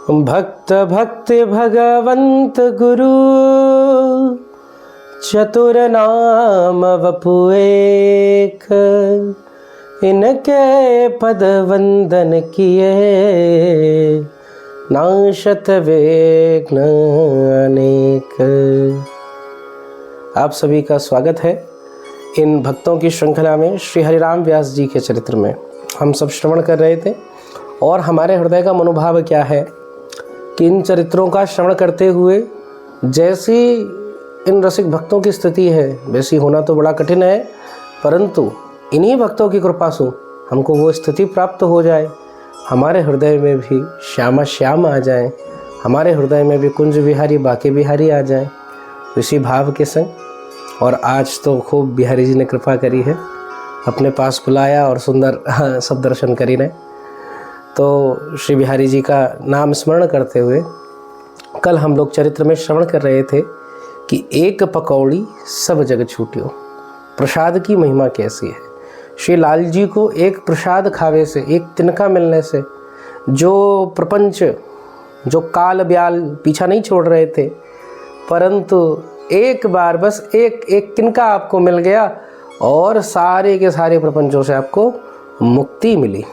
भक्त भक्ति भगवंत गुरु चतुर नाम वपु एक, इनके पद वंदन किए नाशत विघ्न अनेक। आप सभी का स्वागत है इन भक्तों की श्रृंखला में। श्री हरिराम व्यास जी के चरित्र में हम सब श्रवण कर रहे थे और हमारे हृदय का मनोभाव क्या है कि इन चरित्रों का श्रवण करते हुए जैसी इन रसिक भक्तों की स्थिति है वैसी होना तो बड़ा कठिन है, परंतु इन्हीं भक्तों की कृपा से हमको वो स्थिति प्राप्त हो जाए, हमारे हृदय में भी श्यामा श्याम आ जाए, हमारे हृदय में भी कुंज बिहारी बाके बिहारी आ जाए इसी भाव के संग। और आज तो खूब बिहारी जी ने कृपा करी है, अपने पास बुलाया और सुंदर सब दर्शन करी ने। तो श्री बिहारी जी का नाम स्मरण करते हुए कल हम लोग चरित्र में श्रवण कर रहे थे कि एक पकौड़ी सब जग छूटियो। प्रसाद की महिमा कैसी है। श्री लाल जी को एक प्रसाद खावे से, एक तिनका मिलने से जो प्रपंच, जो काल ब्याल पीछा नहीं छोड़ रहे थे, परंतु एक बार बस एक तिनका आपको मिल गया और सारे के सारे प्रपंचों से आपको मुक्ति मिली।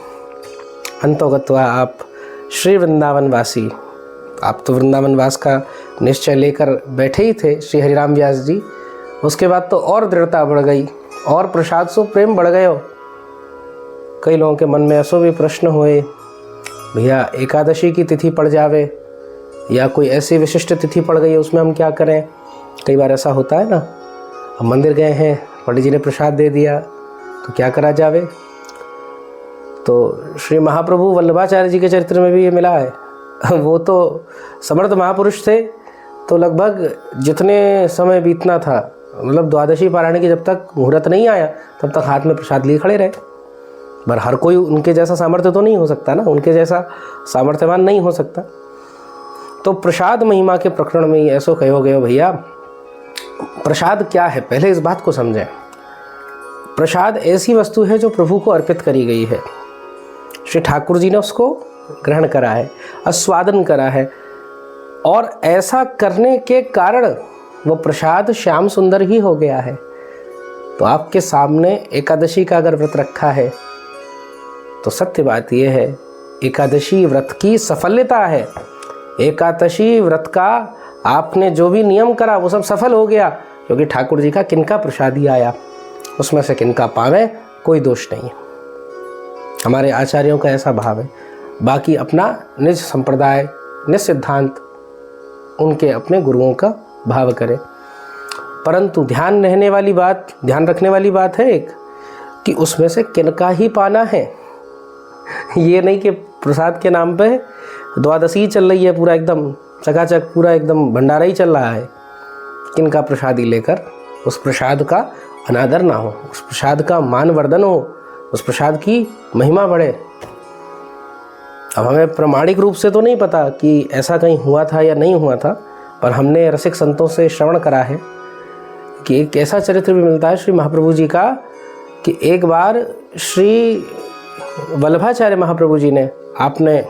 अंतोगत्वा आप श्री वृंदावन वासी, आप तो वृंदावन वास का निश्चय लेकर बैठे ही थे श्री हरिराम व्यास जी। उसके बाद तो और दृढ़ता बढ़ गई और प्रसाद से प्रेम बढ़ गए। कई लोगों के मन में ऐसो भी प्रश्न हुए, भैया एकादशी की तिथि पड़ जावे या कोई ऐसी विशिष्ट तिथि पड़ गई है उसमें हम क्या करें। कई बार ऐसा होता है ना, हम मंदिर गए हैं, पंडित जी ने प्रसाद दे दिया तो क्या करा जावे। तो श्री महाप्रभु वल्लभाचार्य जी के चरित्र में भी ये मिला है। वो तो समर्थ महापुरुष थे, तो लगभग जितने समय बीतना था, मतलब द्वादशी पारायण की जब तक मुहूर्त नहीं आया तब तक हाथ में प्रसाद लिए खड़े रहे। पर हर कोई उनके जैसा सामर्थ्य तो नहीं हो सकता ना, उनके जैसा सामर्थ्यवान नहीं हो सकता। तो प्रसाद महिमा के प्रकरण में ऐसो कहो गयो भैया, प्रसाद क्या है पहले इस बात को समझें। प्रसाद ऐसी वस्तु है जो प्रभु को अर्पित करी गई है। श्री ठाकुर जी ने उसको ग्रहण करा है, आस्वादन करा है, और ऐसा करने के कारण वो प्रसाद श्याम सुंदर ही हो गया है। तो आपके सामने एकादशी का अगर व्रत रखा है तो सत्य बात यह है, एकादशी व्रत की सफलता है। एकादशी व्रत का आपने जो भी नियम करा वो सब सफल हो गया, क्योंकि ठाकुर जी का किनका प्रसाद ही आया, उसमें से किनका पावे कोई दोष नहीं। हमारे आचार्यों का ऐसा भाव है। बाकी अपना निज संप्रदाय, निज सिद्धांत, उनके अपने गुरुओं का भाव करें, परंतु ध्यान रहने वाली बात, ध्यान रखने वाली बात है एक कि उसमें से किनका ही पाना है। ये नहीं कि प्रसाद के नाम पे द्वादशी चल रही है, पूरा एकदम चकाचक, पूरा एकदम भंडारा ही चल रहा है, किनका प्रसादी लेकर उस प्रसाद का अनादर ना हो, उस प्रसाद का मान वर्धन हो, उस प्रसाद की महिमा बढ़े। अब हमें प्रामाणिक रूप से तो नहीं पता कि ऐसा कहीं हुआ था या नहीं हुआ था, पर हमने रसिक संतों से श्रवण करा है कि एक ऐसा चरित्र भी मिलता है श्री महाप्रभु जी का कि एक बार श्री वल्लभाचार्य महाप्रभु जी ने, आपने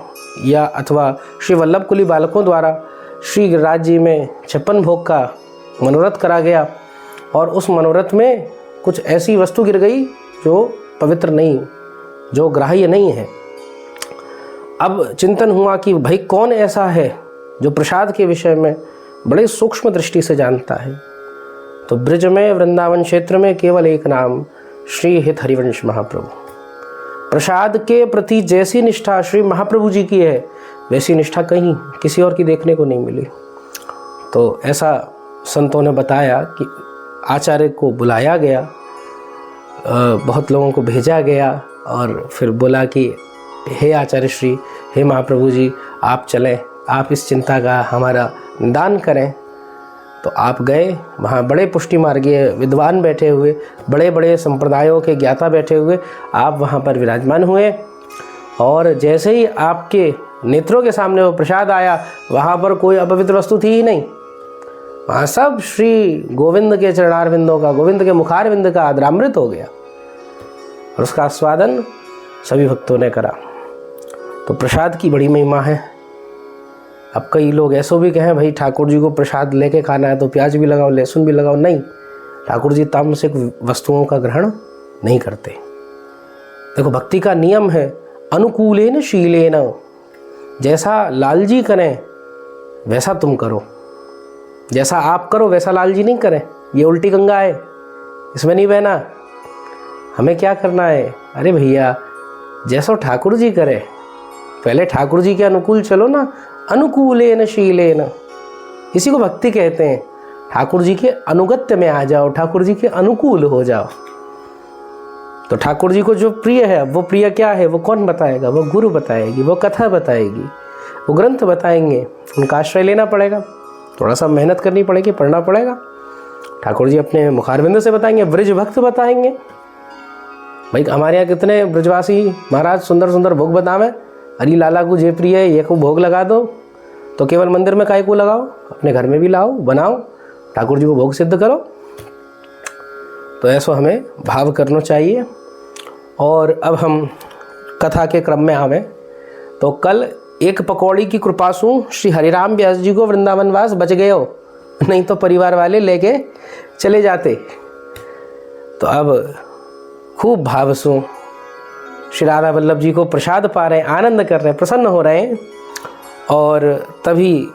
या अथवा श्री वल्लभ कुली बालकों द्वारा श्री गिरिराज जी में 56 भोग का मनोरथ करा गया, और उस मनोरथ में कुछ ऐसी वस्तु गिर गई जो पवित्र नहीं, जो ग्राह्य नहीं है। अब चिंतन हुआ कि भाई कौन ऐसा है जो प्रसाद के विषय में बड़े सूक्ष्म दृष्टि से जानता है। तो ब्रज में, वृंदावन क्षेत्र में केवल एक नाम, श्री हित हरिवंश महाप्रभु। प्रसाद के प्रति जैसी निष्ठा श्री महाप्रभु जी की है वैसी निष्ठा कहीं किसी और की देखने को नहीं मिली। तो ऐसा संतों ने बताया कि आचार्य को बुलाया गया, बहुत लोगों को भेजा गया और फिर बोला कि हे आचार्य श्री, हे महाप्रभु जी, आप चलें, आप इस चिंता का हमारा निदान करें। तो आप गए, वहाँ बड़े पुष्टि मार्गीय विद्वान बैठे हुए, बड़े बड़े संप्रदायों के ज्ञाता बैठे हुए, आप वहाँ पर विराजमान हुए, और जैसे ही आपके नेत्रों के सामने वो प्रसाद आया, वहाँ पर कोई अपवित्र वस्तु थी ही नहीं। वहाँ सब श्री गोविंद के चरणारविंदों का, गोविंद के मुखारविंद का आदरामृत हो गया, और उसका आस्वादन सभी भक्तों ने करा। तो प्रसाद की बड़ी महिमा है। अब कई लोग ऐसो भी कहें भाई ठाकुर जी को प्रसाद लेके खाना है तो प्याज भी लगाओ, लहसुन भी लगाओ। नहीं, ठाकुर जी तामसिक वस्तुओं का ग्रहण नहीं करते। देखो भक्ति का नियम है अनुकूलेन शीलेन, जैसा लाल जी करें वैसा तुम करो, जैसा आप करो वैसा लाल जी नहीं करें। ये उल्टी गंगा है, इसमें नहीं बहना। हमें क्या करना है, अरे भैया जैसा ठाकुर जी करे, पहले ठाकुर जी के अनुकूल चलो ना, अनुकूलेन शीलेन, इसी को भक्ति कहते हैं। ठाकुर जी के अनुगत्य में आ जाओ, ठाकुर जी के अनुकूल हो जाओ। तो ठाकुर जी को जो प्रिय है, वो प्रिय क्या है वो कौन बताएगा? वो गुरु बताएगी, वो कथा बताएगी, वो ग्रंथ बताएंगे, उनका आश्रय लेना पड़ेगा, थोड़ा सा मेहनत करनी पड़ेगी, पढ़ना पड़ेगा। ठाकुर जी अपने मुखारविंद से बताएंगे, ब्रज भक्त बताएंगे। भाई हमारे यहाँ कितने ब्रजवासी महाराज सुंदर सुंदर भोग बतावे, अरे लाला को जे प्रिय है ये को भोग लगा दो। तो केवल मंदिर में काय को लगाओ, अपने घर में भी लाओ, बनाओ, ठाकुर जी को भोग सिद्ध करो। तो ऐसा हमें भाव करना चाहिए। और अब हम कथा के क्रम में आवें तो कल एक पकौड़ी की कृपा से श्री हरिराम व्यास जी को वृंदावनवास बच गए हो, नहीं तो परिवार वाले लेके चले जाते। तो अब खूब भाव से श्री राधा वल्लभ जी को प्रसाद पा रहे हैं, आनंद कर रहे हैं, प्रसन्न हो रहे हैं। और तभी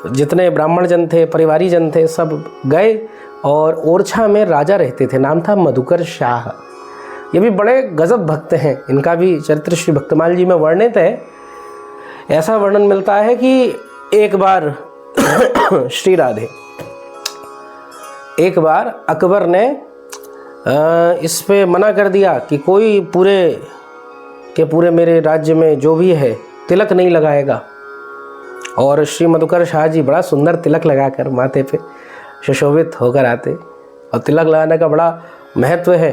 जितने ब्राह्मण जन थे, परिवारी जन थे, सब गए। और ओरछा में राजा रहते थे, नाम था मधुकर शाह। ये भी बड़े गजब भक्त हैं, इनका भी चरित्र श्री भक्तमाल जी में वर्णित है। ऐसा वर्णन मिलता है कि एक बार श्री राधे, एक बार अकबर ने इस पे मना कर दिया कि कोई पूरे मेरे राज्य में जो भी है तिलक नहीं लगाएगा। और श्री मधुकर शाह जी बड़ा सुंदर तिलक लगाकर माथे पे सुशोभित होकर आते। और तिलक लगाने का बड़ा महत्व है।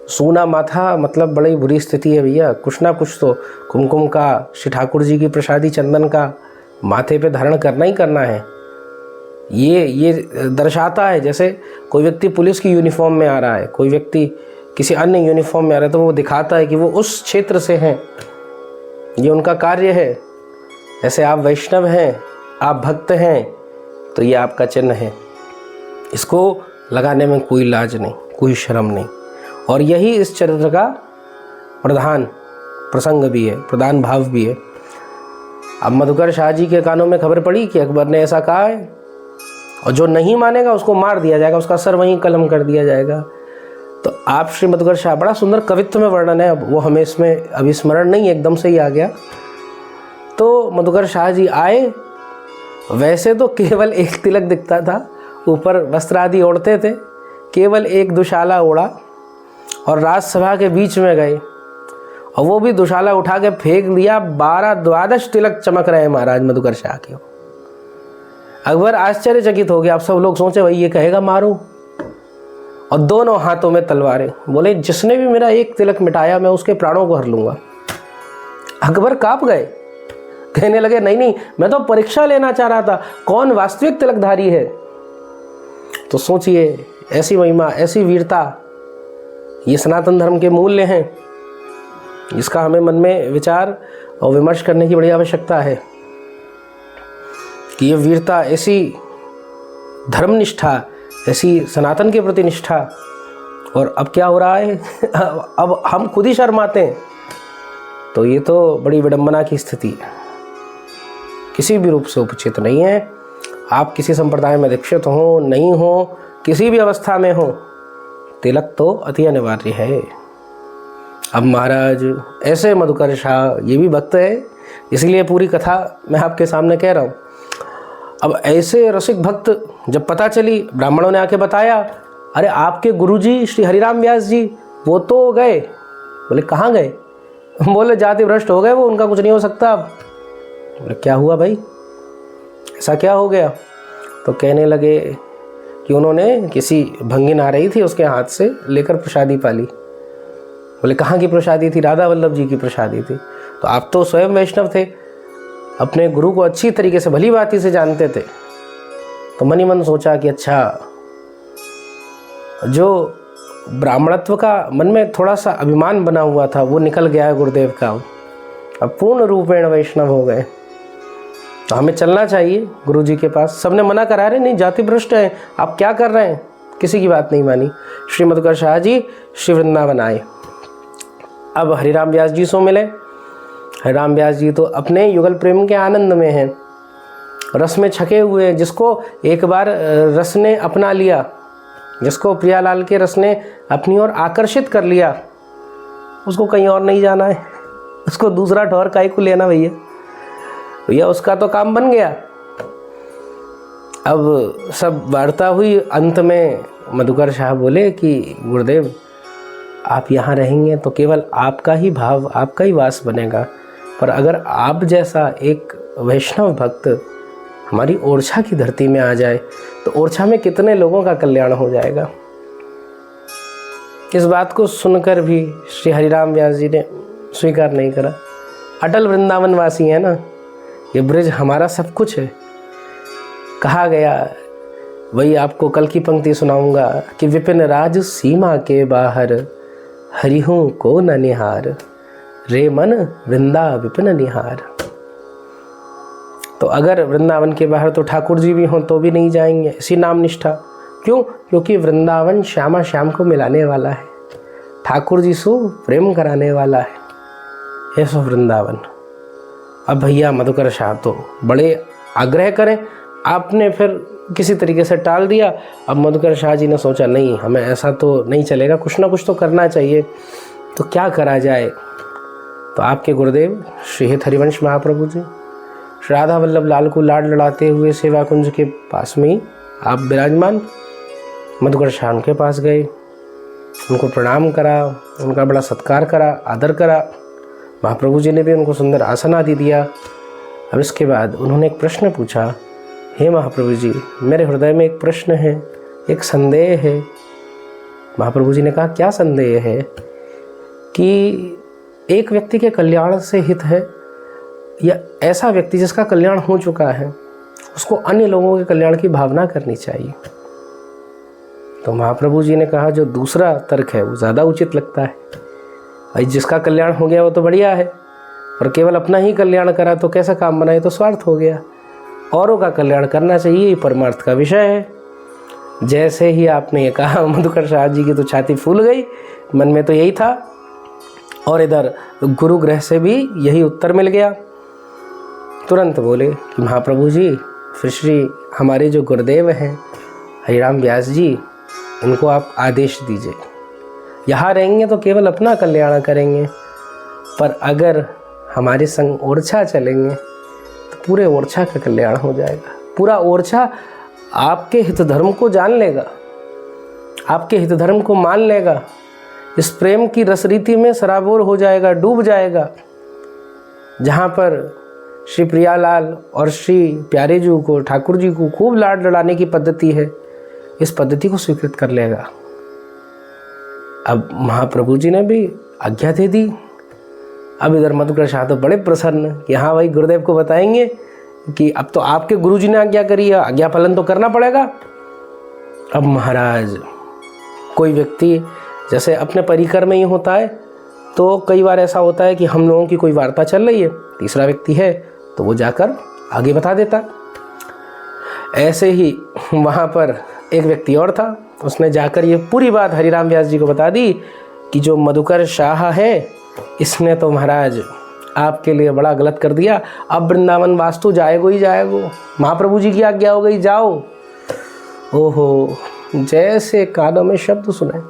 सूना माथा मतलब बड़ी बुरी स्थिति है भैया, कुछ ना कुछ तो कुमकुम का, श्री ठाकुर जी की प्रसादी चंदन का माथे पे धारण करना ही करना है। ये दर्शाता है, जैसे कोई व्यक्ति पुलिस की यूनिफॉर्म में आ रहा है, कोई व्यक्ति किसी अन्य यूनिफॉर्म में आ रहा है, तो वो दिखाता है कि वो उस क्षेत्र से हैं, ये उनका कार्य है। ऐसे आप वैष्णव हैं, आप भक्त हैं, तो ये आपका चिन्ह है। इसको लगाने में कोई लाज नहीं, कोई शर्म नहीं। और यही इस चरित्र का प्रधान प्रसंग भी है, प्रधान भाव भी है। अब मधुकर शाह जी के कानों में खबर पड़ी कि अकबर ने ऐसा कहा है, और जो नहीं मानेगा उसको मार दिया जाएगा, उसका सर वहीं कलम कर दिया जाएगा। तो आप श्री मधुकर शाह, बड़ा सुंदर कवित्व में वर्णन है, अब वो हमें इसमें अभी स्मरण नहीं एकदम से ही आ गया। तो मधुकर शाह जी आए, वैसे तो केवल एक तिलक दिखता था, ऊपर वस्त्र आदि ओढ़ते थे, केवल एक दुशाला ओढ़ा और राजसभा के बीच में गए, और वो भी दुशाला उठा के फेंक दिया। 12-12 तिलक चमक रहे हैं महाराज मधुकर शाह के। अकबर आश्चर्यचकित हो गया। आप सब लोग सोचे भाई ये कहेगा मारो, और दोनों हाथों में तलवारें। बोले जिसने भी मेरा एक तिलक मिटाया मैं उसके प्राणों को हर लूंगा। अकबर कांप गए, कहने लगे नहीं, मैं तो परीक्षा लेना चाह रहा था, कौन वास्तविक तिलकधारी है। तो सोचिए, ऐसी महिमा, ऐसी वीरता, ये सनातन धर्म के मूल्य हैं। इसका हमें मन में विचार और विमर्श करने की बड़ी आवश्यकता है कि ये वीरता, ऐसी धर्मनिष्ठा, ऐसी सनातन के प्रति निष्ठा। और अब क्या हो रहा है अब हम खुद ही शर्माते हैं। तो ये तो बड़ी विडंबना की स्थिति है, किसी भी रूप से उचित नहीं है। आप किसी संप्रदाय में दीक्षित हो नहीं हो, किसी भी अवस्था में हो, तिलक तो अति अनिवार्य है। अब महाराज ऐसे मधुकर शाह, ये भी भक्त है, इसलिए पूरी कथा मैं आपके सामने कह रहा हूँ। अब ऐसे रसिक भक्त, जब पता चली, ब्राह्मणों ने आके बताया, अरे आपके गुरुजी श्री हरिराम व्यास जी वो तो गए। बोले कहाँ गए? बोले जाति भ्रष्ट हो गए वो, उनका कुछ नहीं हो सकता अब। बोले क्या हुआ भाई, ऐसा क्या हो गया? तो कहने लगे कि उन्होंने किसी भंगिन आ रही थी, उसके हाथ से लेकर प्रसादी पाली। बोले कहाँ की प्रसादी थी? राधा वल्लभ जी की प्रसादी थी। तो आप तो स्वयं वैष्णव थे, अपने गुरु को अच्छी तरीके से भली भांति से जानते थे। तो मन ही मन सोचा कि अच्छा, जो ब्राह्मणत्व का मन में थोड़ा सा अभिमान बना हुआ था वो निकल गया है गुरुदेव का, अब पूर्ण रूपेण वैष्णव हो गए। तो हमें चलना चाहिए गुरु जी के पास। सबने मना करा रहे नहीं, जाति भ्रष्ट है, आप क्या कर रहे हैं, किसी की बात नहीं मानी। श्री मधुकर शाह जी श्री वृंदावन आए। अब हरिराम व्यास जी से मिले। हरिराम व्यास जी तो अपने युगल प्रेम के आनंद में हैं, रस में छके हुए हैं। जिसको एक बार रस ने अपना लिया, जिसको प्रियालाल के रस ने अपनी ओर आकर्षित कर लिया, उसको कहीं और नहीं जाना है, उसको दूसरा ठौर काहे को लेना भैया। भैया उसका तो काम बन गया। अब सब वार्ता हुई, अंत में मधुकर शाह बोले कि गुरुदेव आप यहाँ रहेंगे तो केवल आपका ही भाव, आपका ही वास बनेगा, पर अगर आप जैसा एक वैष्णव भक्त हमारी ओरछा की धरती में आ जाए तो ओरछा में कितने लोगों का कल्याण हो जाएगा। इस बात को सुनकर भी श्री हरिराम व्यास जी ने स्वीकार नहीं करा। अटल वृंदावन वासी है ना, ये ब्रिज हमारा सब कुछ है। कहा गया, वही आपको कल की पंक्ति सुनाऊंगा कि विपिन राज सीमा के बाहर हरिहूँ को न निहार, रे मन वृंदा विपिन निहार। तो अगर वृंदावन के बाहर तो ठाकुर जी भी हों तो भी नहीं जाएंगे, इसी नाम निष्ठा। क्यों? क्योंकि वृंदावन श्यामा श्याम को मिलाने वाला है, ठाकुर जी से प्रेम कराने वाला है, ये सो वृंदावन। अब भैया मधुकर शाह तो बड़े आग्रह करें, आपने फिर किसी तरीके से टाल दिया। अब मधुकर शाह जी ने सोचा नहीं, हमें ऐसा तो नहीं चलेगा, कुछ ना कुछ तो करना चाहिए, तो क्या करा जाए। तो आपके गुरुदेव श्री हित हरिवंश महाप्रभु जी श्री राधा वल्लभ लाल को लाड लड़ाते हुए सेवा कुंज के पास में ही आप विराजमान। मधुकर शाह उनके पास गए, उनको प्रणाम करा, उनका बड़ा सत्कार करा, आदर करा। महाप्रभु जी ने भी उनको सुंदर आसन आदि दिया। अब इसके बाद उन्होंने एक प्रश्न पूछा, हे महाप्रभु जी, मेरे हृदय में एक प्रश्न है, एक संदेह है। महाप्रभु जी ने कहा, क्या संदेह है? कि एक व्यक्ति के कल्याण से हित है, या ऐसा व्यक्ति जिसका कल्याण हो चुका है उसको अन्य लोगों के कल्याण की भावना करनी चाहिए। तो महाप्रभु जी ने कहा, जो दूसरा तर्क है वो ज़्यादा उचित लगता है। भाई जिसका कल्याण हो गया वो तो बढ़िया है, और केवल अपना ही कल्याण करा तो कैसा काम बनाए, तो स्वार्थ हो गया। औरों का कल्याण करना चाहिए, ये परमार्थ का विषय है। जैसे ही आपने ये कहा, मधुकर शाह जी की तो छाती फूल गई, मन में तो यही था, और इधर गुरु ग्रह से भी यही उत्तर मिल गया। तुरंत बोले कि महाप्रभु जी, फिर श्री हमारे जो गुरुदेव हैं हरिराम व्यास जी, इनको आप आदेश दीजिए, यहाँ रहेंगे तो केवल अपना कल्याण करेंगे, पर अगर हमारे संग ओरछा चलेंगे तो पूरे ओरछा का कल्याण हो जाएगा। पूरा ओरछा आपके हित धर्म को जान लेगा, आपके हित धर्म को मान लेगा, इस प्रेम की रसरीति में सराबोर हो जाएगा, डूब जाएगा। जहाँ पर श्री प्रियालाल और श्री प्यारे जी को, ठाकुर जी को खूब लाड लड़ाने की पद्धति है, इस पद्धति को स्वीकृत कर लेगा। अब महाप्रभु जी ने भी आज्ञा दे दी। अब इधर मधुकर शाह तो बड़े प्रसन्न कि हाँ भाई, गुरुदेव को बताएंगे कि अब तो आपके गुरु जी ने आज्ञा करी है, आज्ञा पालन तो करना पड़ेगा। अब महाराज, कोई व्यक्ति जैसे अपने परिकर में ही होता है, तो कई बार ऐसा होता है कि हम लोगों की कोई वार्ता चल रही है, तीसरा व्यक्ति है तो वो जाकर आगे बता देता। ऐसे ही वहाँ पर एक व्यक्ति और था, उसने जाकर ये पूरी बात हरिराम व्यास जी को बता दी कि जो मधुकर शाह है, इसने तो महाराज आपके लिए बड़ा गलत कर दिया, अब वृंदावन वास्तु जाएगो ही जाएगो, महाप्रभु जी की आज्ञा हो गई, जाओ। ओहो, जैसे कानों में शब्द सुने,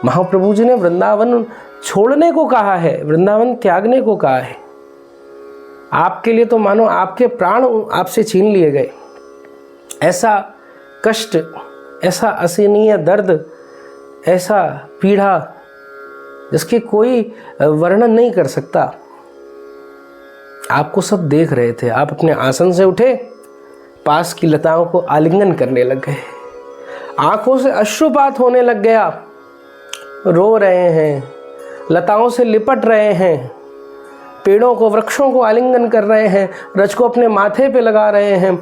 महाप्रभु जी ने वृंदावन छोड़ने को कहा है, वृंदावन त्यागने को कहा है। आपके लिए तो मानो आपके प्राण आपसे छीन लिए गए। ऐसा कष्ट, ऐसा असहनीय दर्द, ऐसा पीड़ा जिसके कोई वर्णन नहीं कर सकता। आपको सब देख रहे थे, आप अपने आसन से उठे, पास की लताओं को आलिंगन करने लग गए, आंखों से अश्रुपात होने लग गया, रो रहे हैं, लताओं से लिपट रहे हैं, पेड़ों को, वृक्षों को आलिंगन कर रहे हैं, रज को अपने माथे पे लगा रहे हैं,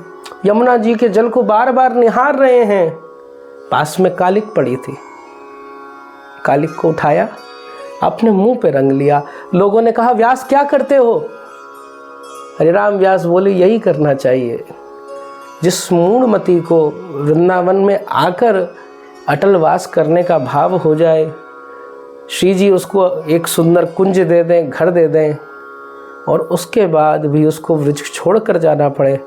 यमुना जी के जल को बार बार निहार रहे हैं। पास में कालिक पड़ी थी, कालिक को उठाया, अपने मुंह पे रंग लिया। लोगों ने कहा, व्यास क्या करते हो? हरिराम व्यास बोले यही करना चाहिए। जिस मूढ़मती को वृंदावन में आकर अटल वास करने का भाव हो जाए, श्री जी उसको एक सुंदर कुंज दे दें, घर दे दें, और उसके बाद भी उसको वृक्ष छोड़ कर जाना पड़े,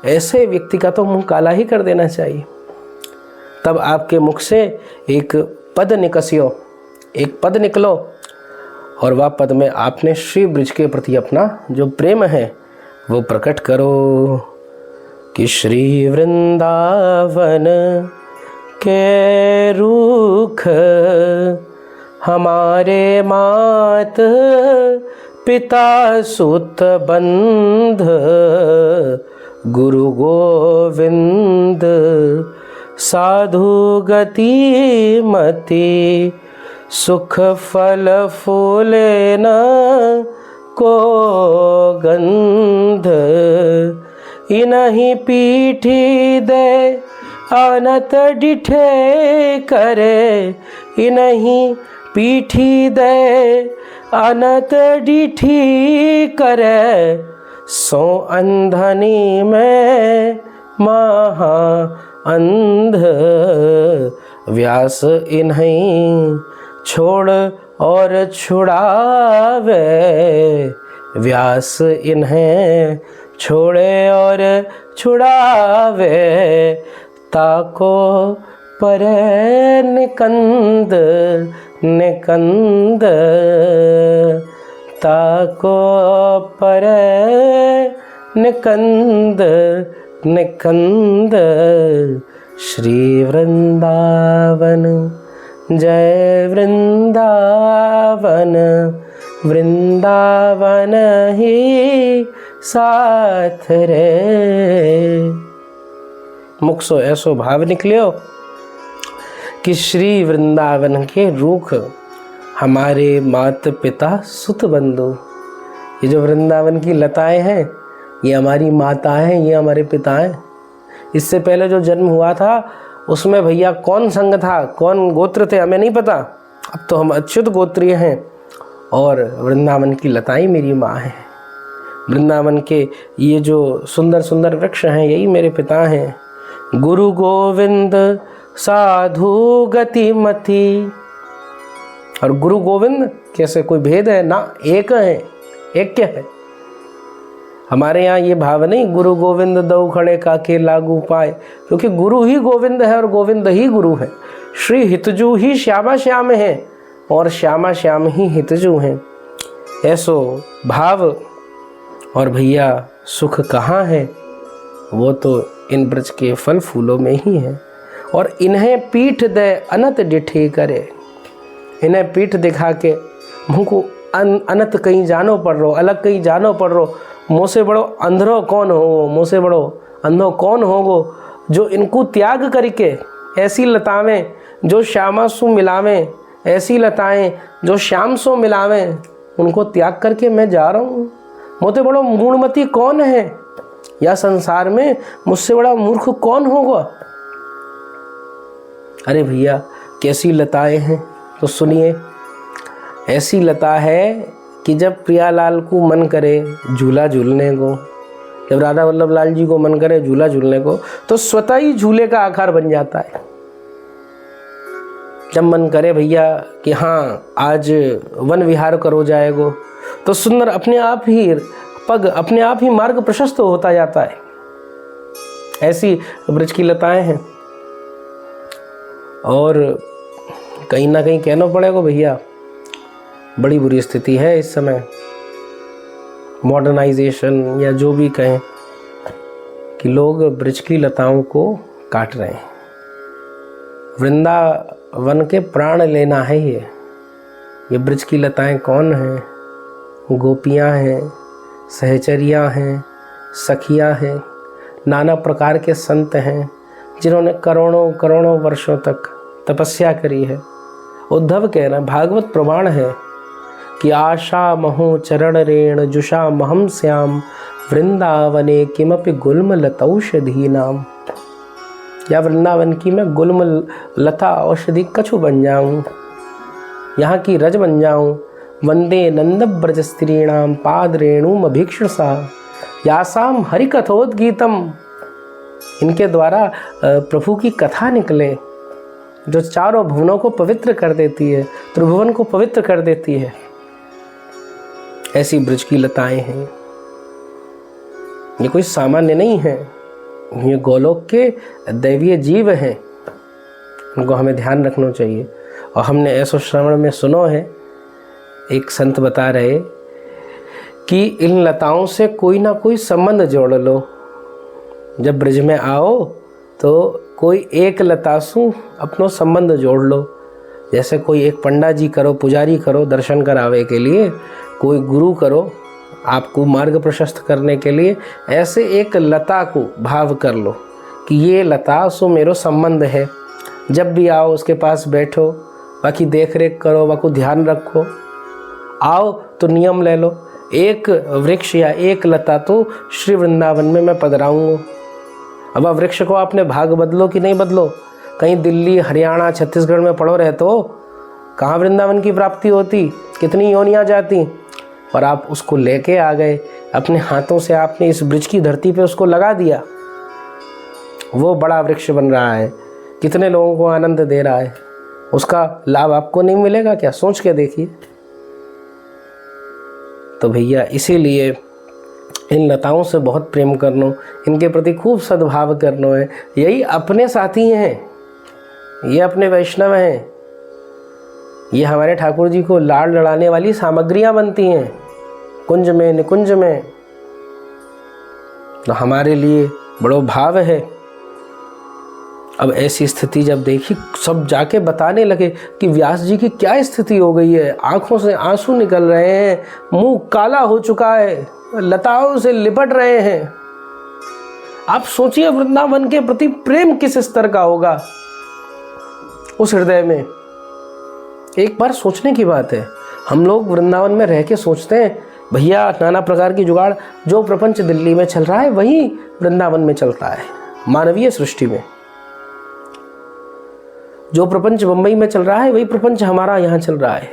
ऐसे व्यक्ति का तो मुंह काला ही कर देना चाहिए। तब आपके मुख से एक पद निकसियो, एक पद निकलो, और वह पद में आपने श्री ब्रज के प्रति अपना जो प्रेम है वो प्रकट करो कि श्री वृंदावन के रूख हमारे मात पिता सुत बंध, गुरु गोविंद साधु गति मति, सुख फल फूले न को गंध, इनहि पीठी दे अनत डिठे करे, इनहि पीठी दे अनत डिठी करे, सो अंधनी में महा अंध, व्यास इन्हीं छोड़ और छुड़ावे, व्यास इन्हें छोड़े और छुड़ावे, ताको परे निकंद निकंद, ताको परे निकंद निकंद। श्री वृंदावन जय वृंदावन, वृंदावन ही साथ रे। मुख सो ऐसो भाव निकलियो कि श्री वृंदावन के रूख हमारे माता पिता सुत बंधु। ये जो वृंदावन की लताएं हैं ये हमारी माताएं हैं, ये हमारे पिता हैं। इससे पहले जो जन्म हुआ था उसमें भैया कौन संग था, कौन गोत्र थे, हमें नहीं पता। अब तो हम अच्युत गोत्रीय हैं और वृंदावन की लताएं मेरी माँ हैं। वृंदावन के ये जो सुंदर सुंदर वृक्ष हैं यही मेरे पिता हैं। गुरु गोविंद साधु गति मति। और गुरु गोविंद कैसे कोई भेद है ना, एक है, एक क्या है। हमारे यहाँ ये भाव नहीं गुरु गोविंद दो खड़े काके लागू पाए, क्योंकि गुरु ही गोविंद है और गोविंद ही गुरु है। श्री हितजू ही श्यामा श्याम है और श्यामा श्याम ही हितजू हैं, ऐसो भाव। और भैया सुख कहाँ है, वो तो इन ब्रज के फल फूलों में ही है। और इन्हें पीठ दे अनत डिठी करे, इन्हें पीठ दिखा के मुँह को अनत कहीं जानो पड़ रो, अलग कहीं जानो पड़ रो। मुँह से बड़ो अंधरो कौन हो, मुँह से बड़ो अंधो कौन होगो, जो इनको त्याग करके ऐसी लताएं जो श्यामा सु मिलावें, ऐसी लताएं जो श्याम सो मिलावें, उनको त्याग करके मैं जा रहा हूँ। मोते बड़ो मूढ़मती कौन है, या संसार में मुझसे बड़ा मूर्ख कौन होगा। अरे भैया कैसी लताएं हैं तो सुनिए। ऐसी लता है कि जब प्रियालाल को मन करे झूला झूलने को, जब राधा वल्लभ लाल जी को मन करे झूला झूलने को, तो स्वतः ही झूले का आकार बन जाता है। जब मन करे भैया कि हाँ आज वन विहार करो जाएगो, तो सुंदर अपने आप ही पग, अपने आप ही मार्ग प्रशस्त होता जाता है। ऐसी ब्रज की लताएं हैं। और कहीं ना कहीं कहना पड़ेगा भैया बड़ी बुरी स्थिति है इस समय, मॉडर्नाइजेशन या जो भी कहें, कि लोग ब्रज की लताओं को काट रहे हैं। वृंदावन के प्राण लेना है ये ब्रज की लताएं कौन हैं? गोपियां हैं, सहचरियां हैं, सखियां हैं, नाना प्रकार के संत हैं जिन्होंने करोड़ों करोड़ों वर्षों तक तपस्या करी है। उद्धव कह रहे हैं, भागवत प्रमाण है कि आशा महो चरण रेण जुषा महम श्याम वृंदावने किमपि गुल्म लतौषधि नाम। या वृंदावन की मैं गुल्म लता औषधि कछु बन जाऊं, यहाँ की रज बन जाऊं। वंदे नंद ब्रज स्त्रीणाम पाद रेणुम अभीक्षसा। यासाम हरि कथोद्गीतम, इनके द्वारा प्रभु की कथा निकले जो चारों भुवनों को पवित्र कर देती है, त्रिभुवन को पवित्र कर देती है। ऐसी ब्रज की लताएं हैं। ये कोई सामान्य नहीं है, ये गोलोक के दैवीय जीव हैं। उनको हमें ध्यान रखना चाहिए। और हमने ऐसो श्रवण में सुनो है, एक संत बता रहे कि इन लताओं से कोई ना कोई संबंध जोड़ लो। जब ब्रज में आओ तो कोई एक लता से अपनो संबंध जोड़ लो। जैसे कोई एक पंडा जी करो, पुजारी करो दर्शन करावे के लिए, कोई गुरु करो आपको मार्ग प्रशस्त करने के लिए, ऐसे एक लता को भाव कर लो कि ये लता सो मेरो संबंध है। जब भी आओ उसके पास बैठो, बाकी देख रेख करो, बाकी ध्यान रखो। आओ तो नियम ले लो, एक वृक्ष या एक लता तो श्री वृंदावन में मैं पधराऊंगा। अब वृक्ष को आपने भाग बदलो कि नहीं बदलो, कहीं दिल्ली हरियाणा छत्तीसगढ़ में पड़ो रहते हो, कहाँ वृंदावन की प्राप्ति होती, कितनी योनियाँ जाती। और आप उसको लेके आ गए, अपने हाथों से आपने इस ब्रिज की धरती पे उसको लगा दिया, वो बड़ा वृक्ष बन रहा है, कितने लोगों को आनंद दे रहा है। उसका लाभ आपको नहीं मिलेगा क्या? सोच के देखिए। तो भैया इसीलिए इन लताओं से बहुत प्रेम करनो, इनके प्रति खूब सद्भाव करनो है। यही अपने साथी हैं, ये अपने वैष्णव हैं, ये हमारे ठाकुर जी को लाड़ लड़ाने वाली सामग्रियां बनती हैं कुंज में निकुंज में। तो हमारे लिए बड़ो भाव है। अब ऐसी स्थिति जब देखी, सब जाके बताने लगे कि व्यास जी की क्या स्थिति हो गई है, आंखों से आंसू निकल रहे हैं, मुंह काला हो चुका है, लताओं से लिपट रहे हैं। आप सोचिए वृंदावन के प्रति प्रेम किस स्तर का होगा उस हृदय में। एक बार सोचने की बात है, हम लोग वृंदावन में रह के सोचते हैं भैया नाना प्रकार की जुगाड़, जो प्रपंच दिल्ली में चल रहा है वही वृंदावन में चलता है। मानवीय सृष्टि में जो प्रपंच बंबई में चल रहा है वही प्रपंच हमारा यहाँ चल रहा है।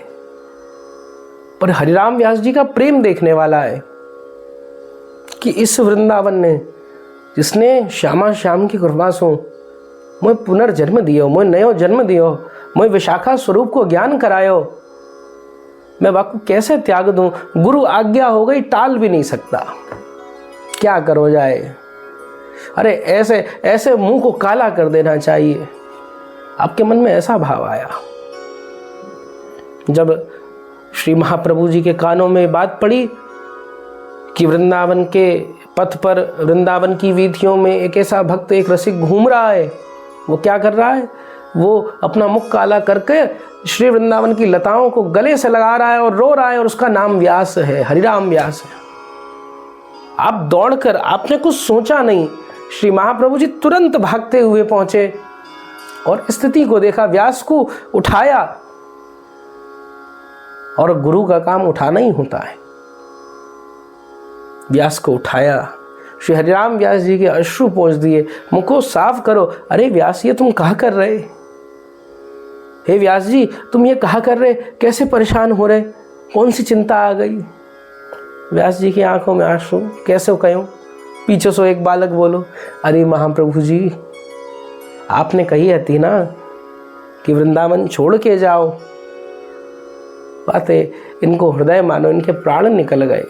पर हरिराम व्यास जी का प्रेम देखने वाला है कि इस वृंदावन ने, जिसने श्यामा श्याम की कृपा से मैं पुनर्जन्म दियो, मैं नयो जन्म दियो, मैं विशाखा स्वरूप को ज्ञान करायो, मैं वाकु कैसे त्याग दूं? गुरु आज्ञा हो गई, टाल भी नहीं सकता, क्या करो जाए। अरे ऐसे ऐसे मुंह को काला कर देना चाहिए। आपके मन में ऐसा भाव आया जब श्री महाप्रभु जी के कानों में बात पड़ी कि वृंदावन के पथ पर, वृंदावन की वीथियों में एक ऐसा भक्त, एक रसिक घूम रहा है। वो क्या कर रहा है? वो अपना मुख काला करके श्री वृंदावन की लताओं को गले से लगा रहा है और रो रहा है, और उसका नाम व्यास है, हरिराम व्यास है। आप दौड़कर, आपने कुछ सोचा नहीं, श्री महाप्रभु जी तुरंत भागते हुए पहुंचे और स्थिति को देखा, व्यास को उठाया। और गुरु का काम उठाना ही होता है। व्यास को उठाया, श्री हरिराम व्यास जी के अश्रु पोंछ दिए, मुख को साफ करो। अरे व्यास, ये तुम कहा कर रहे? हे व्यास जी, तुम ये कहा कर रहे? कैसे परेशान हो रहे? कौन सी चिंता आ गई? व्यास जी की आंखों में आंसू, कैसे कहो? पीछे से एक बालक बोलो, अरे महाप्रभु जी, आपने कही थी ना कि वृंदावन छोड़ के जाओ। बातें इनको हृदय मानो, इनके प्राण निकल गए।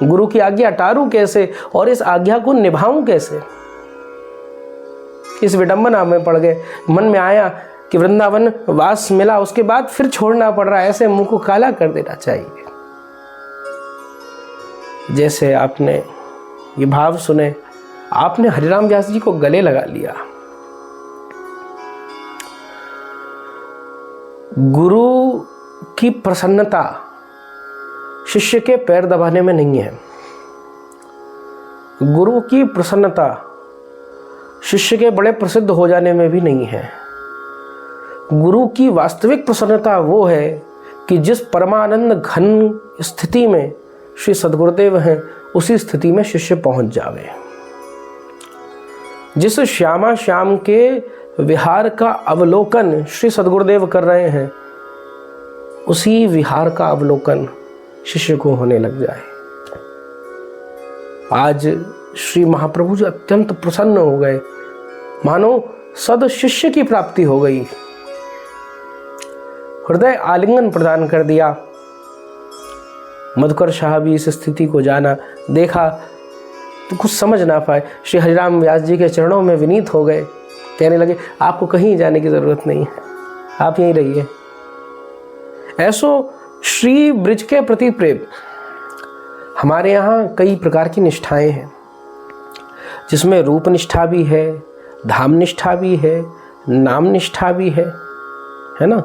गुरु की आज्ञा टारूं कैसे और इस आज्ञा को निभाऊं कैसे? इस विडंबना में पड़ गए। मन में आया कि वृंदावन वास मिला, उसके बाद फिर छोड़ना पड़ रहा है, ऐसे मुंह को काला कर देना चाहिए। जैसे आपने ये भाव सुने, आपने हरिराम व्यास जी को गले लगा लिया। गुरु की प्रसन्नता शिष्य के पैर दबाने में नहीं है। गुरु की प्रसन्नता शिष्य के बड़े प्रसिद्ध हो जाने में भी नहीं है। गुरु की वास्तविक प्रसन्नता वो है कि जिस परमानंद घन स्थिति में श्री सद्गुरुदेव हैं, उसी स्थिति में शिष्य पहुंच जावे। जिस श्यामा श्याम के विहार का अवलोकन श्री सद्गुरुदेव कर रहे हैं, उसी विहार का अवलोकन शिष्य को होने लग जाए। आज श्री महाप्रभु जी अत्यंत प्रसन्न हो गए, मानो सद शिष्य की प्राप्ति हो गई। हृदय आलिंगन प्रदान कर दिया। मधुकर शाह भी इस स्थिति को जाना, देखा तो कुछ समझ ना पाए। श्री हरिराम व्यास जी के चरणों में विनीत हो गए, कहने लगे आपको कहीं जाने की जरूरत नहीं है, आप यहीं रहिए। ऐसो श्री ब्रिज के प्रति प्रेम। हमारे यहाँ कई प्रकार की निष्ठाएं हैं, जिसमें रूप निष्ठा भी है, धाम निष्ठा भी है, नाम निष्ठा भी है ना।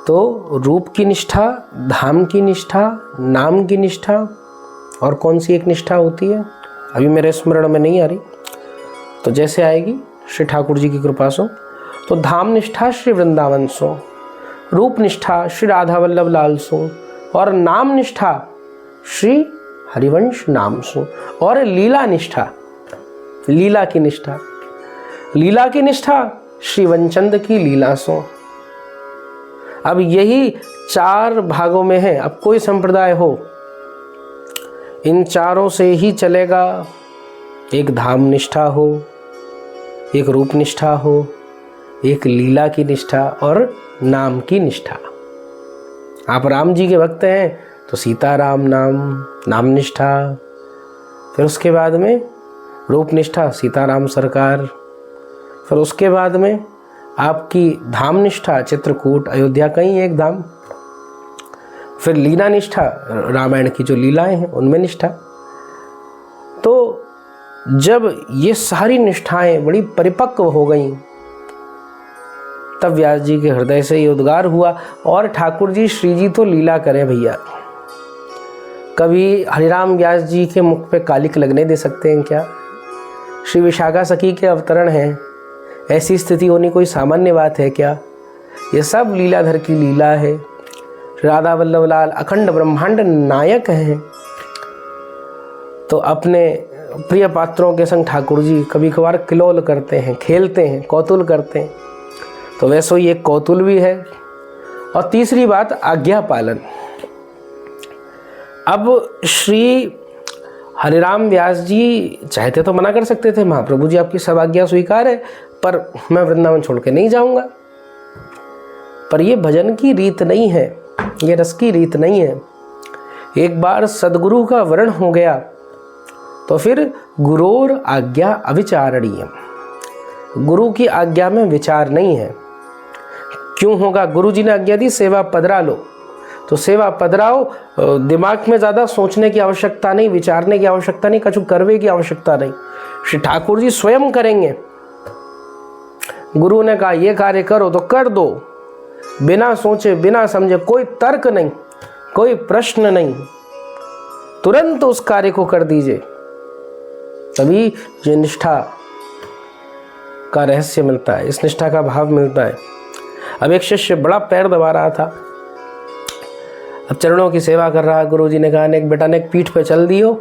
तो रूप की निष्ठा, धाम की निष्ठा, नाम की निष्ठा, और कौन सी एक निष्ठा होती है अभी मेरे स्मरण में नहीं आ रही, तो जैसे आएगी श्री ठाकुर जी की कृपा से। तो धाम निष्ठा श्री वृंदावन सो, रूप निष्ठा श्री राधा वल्लभ लाल सो, और नाम निष्ठा श्री हरिवंश नाम सो, और लीला निष्ठा, लीला की निष्ठा, लीला की निष्ठा श्री वनचंद की लीला सो। अब यही 4 भागों में है। अब कोई संप्रदाय हो, इन चारों से ही चलेगा। एक धाम निष्ठा हो, एक रूप निष्ठा हो, एक लीला की निष्ठा और नाम की निष्ठा। आप राम जी के भक्त हैं तो सीताराम नाम निष्ठा, फिर उसके बाद में रूप निष्ठा सीताराम सरकार, फिर उसके बाद में आपकी धाम निष्ठा चित्रकूट अयोध्या कहीं एक धाम, फिर लीला निष्ठा रामायण की जो लीलाएं हैं उनमें निष्ठा। तो जब ये सारी निष्ठाएं बड़ी परिपक्व हो गईं, तब व्यास जी के हृदय से ये उद्गार हुआ, और ठाकुर जी श्री जी तो लीला करें भैया। कभी हरिराम व्यास जी के मुख पे कालिक लगने दे सकते हैं क्या? श्री विशाखा सखी के अवतरण हैं, ऐसी स्थिति होनी कोई सामान्य बात है क्या? ये सब लीलाधर की लीला है। राधा वल्लभ लाल अखंड ब्रह्मांड नायक हैं, तो अपने प्रिय पात्रों के संग ठाकुर जी कभी कभार किलोल करते हैं, खेलते हैं, कौतूल करते हैं। तो वैसे ही एक कौतूल भी है। और तीसरी बात आज्ञा पालन। अब श्री हरिराम व्यास जी चाहते तो मना कर सकते थे, महाप्रभु जी आपकी सब आज्ञा स्वीकार है, पर मैं वृंदावन छोड़ के नहीं जाऊंगा। पर ये भजन की रीत नहीं है, ये रस की रीत नहीं है। एक बार सदगुरु का वरण हो गया तो फिर गुरोर आज्ञा अविचारणीय, गुरु की आज्ञा में विचार नहीं है। क्यों होगा? गुरु जी ने आज्ञा दी सेवा पधरा लो, तो सेवा पधराओ। दिमाग में ज़्यादा सोचने की आवश्यकता नहीं, विचारने की आवश्यकता नहीं, कछु करवे की आवश्यकता नहीं। श्री ठाकुर जी स्वयं करेंगे। गुरु ने कहा ये कार्य करो तो कर दो, बिना सोचे बिना समझे, कोई तर्क नहीं, कोई प्रश्न नहीं, तुरंत उस कार्य को कर दीजिए। तभी ये निष्ठा का रहस्य मिलता है, इस निष्ठा का भाव मिलता है। अब एक शिष्य बड़ा पैर दबा रहा था, अब चरणों की सेवा कर रहा है। गुरु जी ने कहा नेक बेटा नेक पीठ पे चल दियो।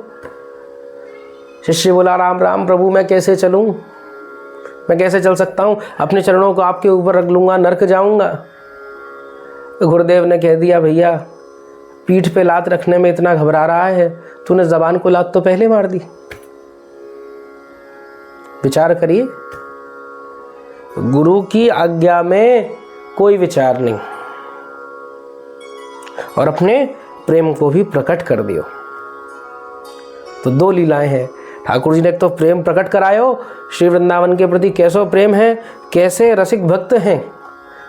शिष्य बोला राम राम प्रभु, मैं कैसे चलूं, मैं कैसे चल सकता हूं, अपने चरणों को आपके ऊपर रख लूंगा, नरक जाऊंगा। गुरुदेव ने कह दिया भैया पीठ पे लात रखने में इतना घबरा रहा है, तूने जबान को लात तो पहले मार दी। विचार करिए, गुरु की आज्ञा में कोई विचार नहीं, और अपने प्रेम को भी प्रकट कर दियो। तो 2 लीलाएं हैं। ठाकुर जी ने एक तो प्रेम प्रकट करायो, श्री वृंदावन के प्रति कैसो प्रेम है, कैसे रसिक भक्त हैं।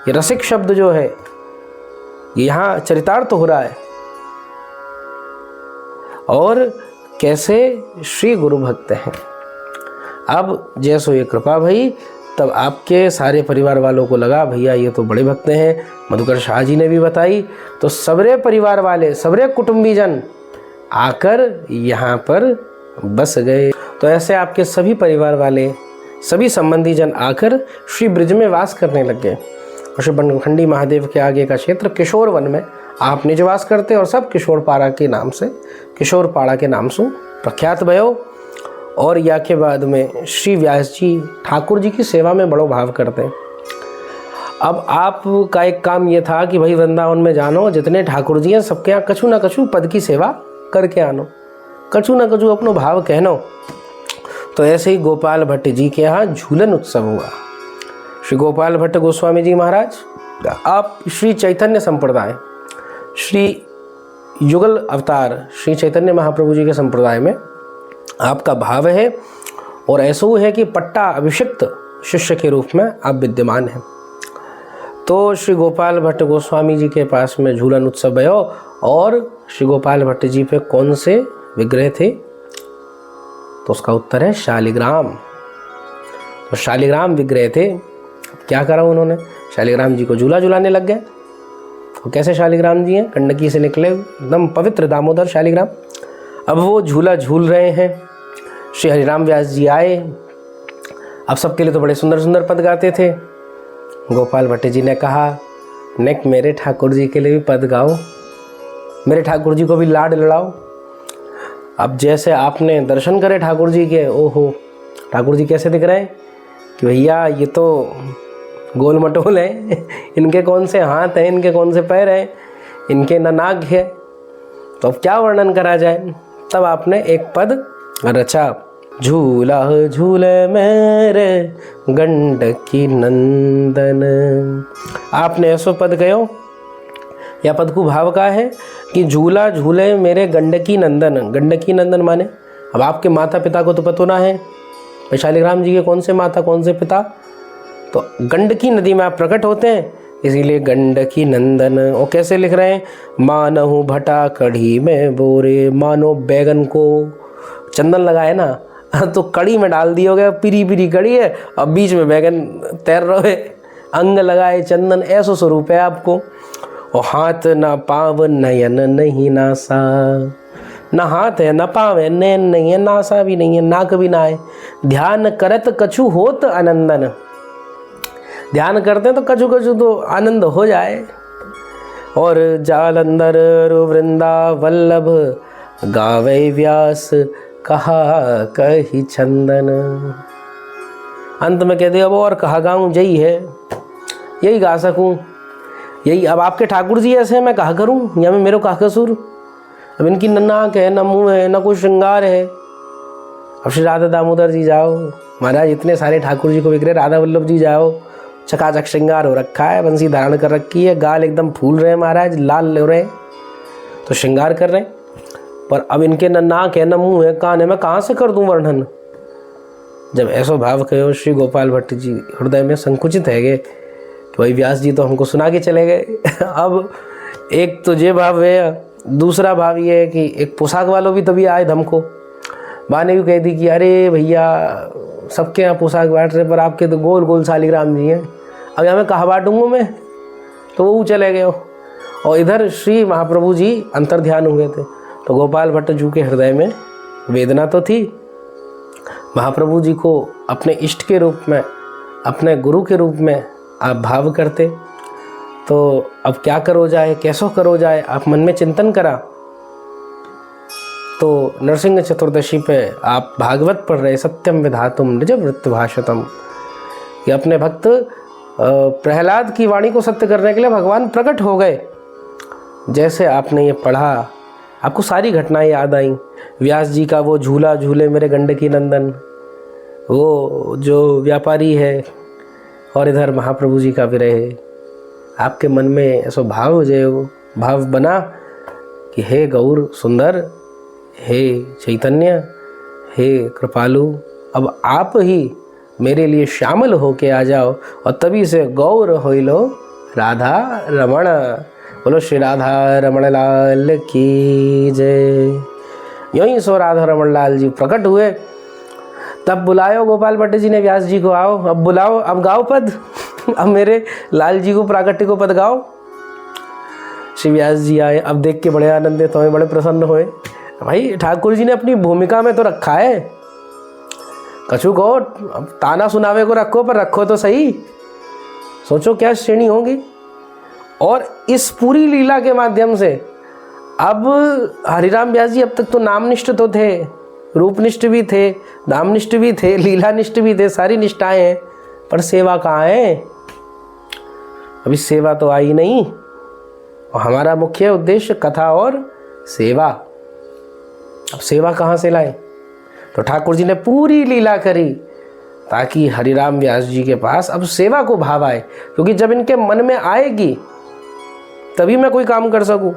ये रसिक शब्द जो है ये यहाँ चरितार्थ हो रहा है, और कैसे श्री गुरु भक्त हैं। अब जैसो ये कृपा भई, तब आपके सारे परिवार वालों को लगा भैया ये तो बड़े भक्त हैं। मधुकर शाह जी ने भी बताई, तो सबरे परिवार वाले, सबरे कुटुंबीजन आकर यहाँ पर बस गए। तो ऐसे आपके सभी परिवार वाले, सभी संबंधी जन आकर श्री ब्रिज में वास करने लग गए। और श्री बनखंडी महादेव के आगे का क्षेत्र किशोर वन में आप निज वास करते, और सब किशोर पाड़ा के नाम से, किशोर पाड़ा के नाम से प्रख्यात भयो। और या के बाद में श्री व्यास जी ठाकुर जी की सेवा में बड़ो भाव करते हैं। अब आपका एक काम ये था कि भाई वृंदावन में जानो, जितने ठाकुर जी हैं सबके यहाँ कछु ना कछु पद की सेवा करके आनो। कछु न कछु अपनो भाव कहनो। तो ऐसे ही गोपाल भट्ट जी के यहाँ झूलन उत्सव हुआ। श्री गोपाल भट्ट गोस्वामी जी महाराज, आप श्री चैतन्य संप्रदाय, श्री युगल अवतार श्री चैतन्य महाप्रभु जी के संप्रदाय में आपका भाव है और ऐसा है कि पट्टा अभिषिक्त शिष्य के रूप में आप विद्यमान हैं। तो श्री गोपाल भट्ट गोस्वामी जी के पास में झूलन उत्सव भयो और श्री गोपाल भट्ट जी पे कौन से विग्रह थे? तो उसका उत्तर है शालिग्राम। तो शालिग्राम विग्रह थे। क्या करा उन्होंने? शालिग्राम जी को झूला झूलाने लग गए। तो कैसे शालिग्राम जी हैं? गंडकी से निकले एकदम पवित्र दामोदर शालिग्राम। अब वो झूला झूल रहे हैं। श्री हरिराम व्यास जी आए। अब सबके लिए तो बड़े सुंदर सुंदर पद गाते थे। गोपाल भट्ट जी ने कहा, नेक मेरे ठाकुर जी के लिए भी पद गाओ, मेरे ठाकुर जी को भी लाड लड़ाओ। अब जैसे आपने दर्शन करे ठाकुर जी के, ओहो ठाकुर जी कैसे दिख रहे हैं कि भैया ये तो गोल मटोल है, इनके कौन से हाथ हैं, इनके कौन से पैर हैं, इनके न नाक है। तो अब क्या वर्णन करा जाए? तब आपने एक पद रचा, झूला झूले मेरे गंडकी नंदन। आपने ऐसो पद कहो, या पद को भाव का है कि झूला झूले मेरे गंडकी नंदन। गंडकी नंदन माने अब आपके माता पिता को तो पता ना है, शालिग्राम जी के कौन से माता कौन से पिता, तो गंडकी नदी में आप प्रकट होते हैं, इसीलिए गंडकी नंदन। और कैसे लिख रहे हैं? मानहु भटा कढ़ी में बोरे, मानो बैगन को चंदन लगाए ना तो कड़ी में डाल दियोगे, पीरी पीरी कड़ी है और बीच में बैगन तैर रहे, अंग लगाए चंदन, ऐसा स्वरूप है आपको। और हाथ ना पाव नयन नहीं नासा, ना हाथ है ना पाव है, नैन नहीं है, नासा भी नहीं है, नाक भी ना है। ध्यान करत कछु होत आनंदन, ध्यान करते हैं तो कछु कछु तो आनंद हो जाए। और जालंधर वृंदा वल्लभ गावे व्यास कहा कही छंदन। अंत में कह दिया, अब और कहा गाऊं, यही है, यही गा सकूं, यही। अब आपके ठाकुर जी ऐसे मैं कहा करूं, या मैं मेरे कहा कसूर? अब इनकी न नाक है, न मुंह है, न कोई श्रृंगार है। अब श्री राधा दामोदर जी जाओ महाराज, इतने सारे ठाकुर जी को विग्रह, राधा वल्लभ जी जाओ, चकाचक श्रृंगार हो रखा है, बंसी धारण कर रखी है, गाल एकदम फूल रहे हैं महाराज, लाल हो रहे हैं, तो श्रृंगार कर रहे हैं। पर अब इनके न नाक है, न मुंह है, कान है, मैं कहाँ से कर दूं वर्णन? जब ऐसा भाव कहो, श्री गोपाल भट्ट जी हृदय में संकुचित है गए कि भाई व्यास जी तो हमको सुना के चले गए। अब एक तो ये भाव है, दूसरा भाव ये है कि एक पोशाक वालों भी तभी आए धमको। माँ ने भी कह दी कि अरे भैया सबके यहाँ पोशाक बांट रहे, पर आपके तो गोल गोल शालिग्राम जी हैं, अब यहाँ मैं कहाँ बांटूंगा मैं? तो वो चले गए। और इधर श्री महाप्रभु जी अंतर ध्यान हुए थे। तो गोपाल भट्ट जी के हृदय में वेदना तो थी, महाप्रभु जी को अपने इष्ट के रूप में, अपने गुरु के रूप में आप भाव करते। तो अब क्या करो जाए, कैसो करो जाए, आप मन में चिंतन करा। तो नरसिंह चतुर्दशी पे आप भागवत पढ़ रहे, सत्यम विधातुम निज वृत्त भाषतम, कि अपने भक्त प्रहलाद की वाणी को सत्य करने के लिए भगवान प्रकट हो गए। जैसे आपने ये पढ़ा, आपको सारी घटनाएं याद आई। व्यास जी का वो झूला झूले मेरे गंडकी नंदन, वो जो व्यापारी है, और इधर महाप्रभु जी का विरह। आपके मन में ऐसा भाव जो भाव बना कि हे गौर सुंदर, हे चैतन्य, हे कृपालु, अब आप ही मेरे लिए शामिल होके आ जाओ। और तभी से गौर होइलो राधा रमण। बोलो श्री राधा रमण लाल की जय। यूं ही सो राधा रमण लाल जी प्रकट हुए। तब बुलायो गोपाल भट्ट जी ने व्यास जी को, आओ अब बुलाओ, अब गाओ पद, अब मेरे लाल जी को प्राकट्य को पद गाओ। श्री व्यास जी आए, अब देख के बड़े आनंदित हुए, बड़े प्रसन्न हुए। भाई ठाकुर जी ने अपनी भूमिका में तो रखा है, कछु को अब ताना सुनावे को रखो, पर रखो तो सही। सोचो क्या श्रेणी होगी। और इस पूरी लीला के माध्यम से अब हरिराम व्यास जी अब तक तो नामनिष्ठ तो थे, रूपनिष्ठ भी थे, नामनिष्ठ भी थे, लीलानिष्ठ भी थे, सारी निष्ठाएं हैं, पर सेवा कहाँ है? अभी सेवा तो आई नहीं। और हमारा मुख्य उद्देश्य कथा और सेवा। अब सेवा कहाँ से लाए? तो ठाकुर जी ने पूरी लीला करी ताकि हरिराम व्यास जी के पास अब सेवा को भाव आए, क्योंकि जब इनके मन में आएगी तभी मैं कोई काम कर सकूं।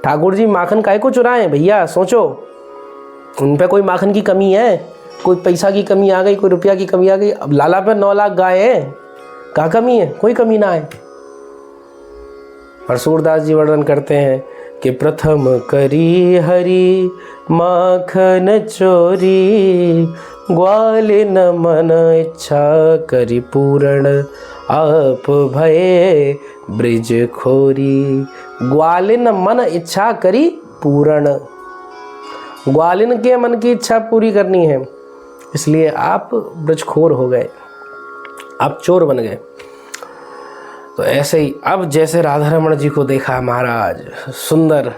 ठाकुर जी माखन काहे को चुराएं भैया? सोचो, उन पे कोई माखन की कमी है? कोई पैसा की कमी आ गई, कोई रुपया की कमी आ गई? अब लाला पे 9 लाख गाय है, क्या कमी है? कोई कमी ना है। और सूरदास जी वर्णन करते हैं कि प्रथम करी हरि माखन चोरी, ग्वालिन मन इच्छा करी पूर्ण, आप भये ब्रिज खोरी। ग्वालिन मन इच्छा करी पूर्ण, ग्वालिन के मन की इच्छा पूरी करनी है, इसलिए आप ब्रजखोर हो गए, आप चोर बन गए। तो ऐसे ही अब जैसे राधा रमण जी को देखा महाराज, सुंदर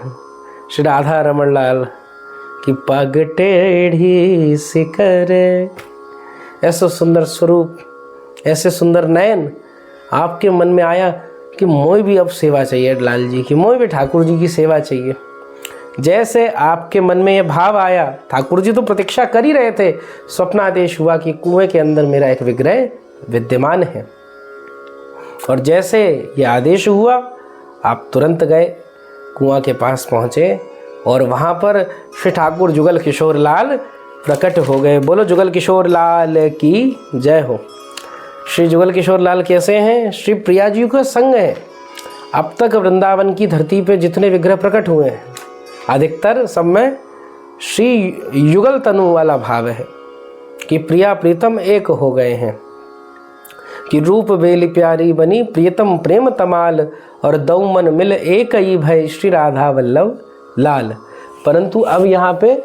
श्री राधा रमण लाल की पग टेढ़ी सिकरे, ऐसा सुंदर स्वरूप, ऐसे सुंदर नयन, आपके मन में आया कि मोई भी अब सेवा चाहिए लाल जी की, मोई भी ठाकुर जी की सेवा चाहिए। जैसे आपके मन में यह भाव आया, ठाकुर जी तो प्रतीक्षा कर ही रहे थे, स्वप्नादेश हुआ कि कुएं के अंदर मेरा एक विग्रह विद्यमान है। और जैसे ये आदेश हुआ, आप तुरंत गए, कुआं के पास पहुँचे और वहाँ पर श्री ठाकुर जुगल किशोर लाल प्रकट हो गए। बोलो जुगल किशोर लाल की जय हो। श्री जुगल किशोर लाल कैसे हैं? श्री प्रिया जी का संग है। अब तक वृंदावन की धरती पे जितने विग्रह प्रकट हुए हैं, अधिकतर सब में श्री युगल तनु वाला भाव है कि प्रिया प्रीतम एक हो गए हैं, कि रूप बेली प्यारी बनी प्रियतम प्रेम तमाल, और दौ मन मिल एक ही भय श्री राधा वल्लभ लाल। परंतु अब यहाँ पे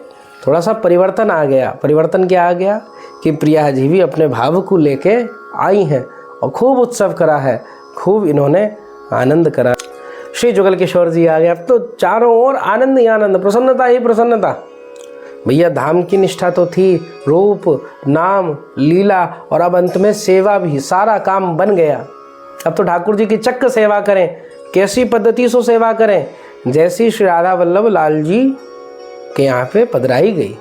थोड़ा सा परिवर्तन आ गया। परिवर्तन क्या आ गया कि प्रिया जी भी अपने भाव को लेके आई हैं और खूब उत्सव करा है, खूब इन्होंने आनंद करा। श्री जुगल किशोर जी आ गए, अब तो चारों ओर आनंद ही आनंद, प्रसन्नता ही प्रसन्नता। भैया धाम की निष्ठा तो थी, रूप नाम लीला और अब अंत में सेवा भी, सारा काम बन गया। अब तो ठाकुर जी की चक्र सेवा करें, कैसी पद्धति से सेवा करें? जैसी श्री राधा वल्लभ लाल जी के यहाँ पे पधराई गई,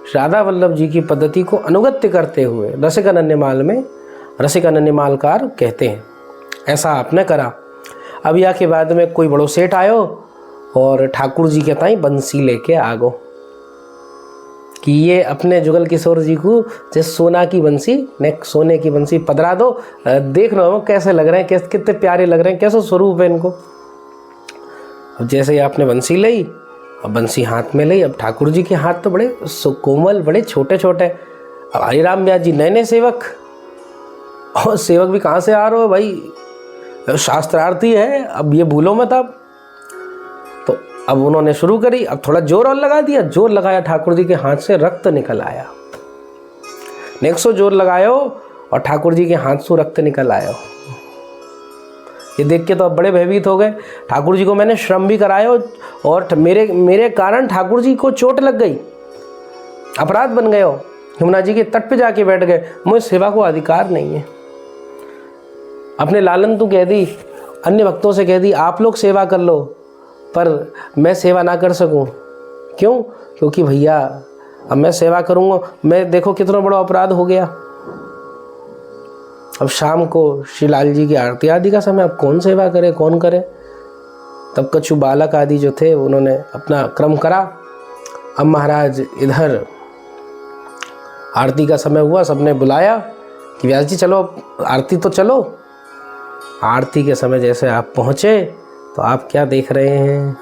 श्री राधा वल्लभ जी की पद्धति को अनुगत्य करते हुए रसिक अनन्यमाल में रसिक अनन्यमालकार कहते हैं, ऐसा आपने करा। अब या के बाद में कोई बड़ो सेठ आयो और ठाकुर जी के ताई बंसी लेके आगो कि ये अपने जुगल किशोर जी को जैसे सोना की बंसी ने सोने की बंसी पधरा दो, देख लो कैसे लग रहे हैं, कैसे कितने प्यारे लग रहे हैं, कैसा स्वरूप है इनको। अब जैसे ही आपने बंसी ली, अब बंसी हाथ में ली, अब ठाकुर जी के हाथ तो बड़े कोमल, बड़े छोटे छोटे। अब हरिराम व्यास जी नए नए सेवक, और सेवक भी कहाँ से आ रहे हो भाई, शास्त्रार्थी है, अब ये भूलो मत। अब तो अब उन्होंने शुरू करी, अब थोड़ा जोर और लगा दिया, जोर लगाया, ठाकुर जी के हाथ से रक्त निकल आया। नेक्स्ट जोर लगायो और ठाकुर जी के हाथ से रक्त निकल आया। ये देख के तो अब बड़े भयभीत हो गए। ठाकुर जी को मैंने श्रम भी कराया और मेरे कारण ठाकुर जी को चोट लग गई, अपराध बन गए हो। यमुना जी के तट पे जाके बैठ गए, मुझे सेवा को अधिकार नहीं है। अपने लालन तू कह दी, अन्य भक्तों से कह दी आप लोग सेवा कर लो, पर मैं सेवा ना कर सकूं। क्यों? क्योंकि भैया अब मैं सेवा करूंगा, मैं देखो कितना बड़ा अपराध हो गया। अब शाम को श्री लाल जी की आरती आदि का समय, अब कौन सेवा करे, कौन करे? तब कछु बालक आदि जो थे उन्होंने अपना क्रम करा। अब महाराज इधर आरती का समय हुआ, सबने बुलाया कि व्यास जी चलो आरती तो चलो। आरती के समय जैसे आप पहुँचे तो आप क्या देख रहे हैं?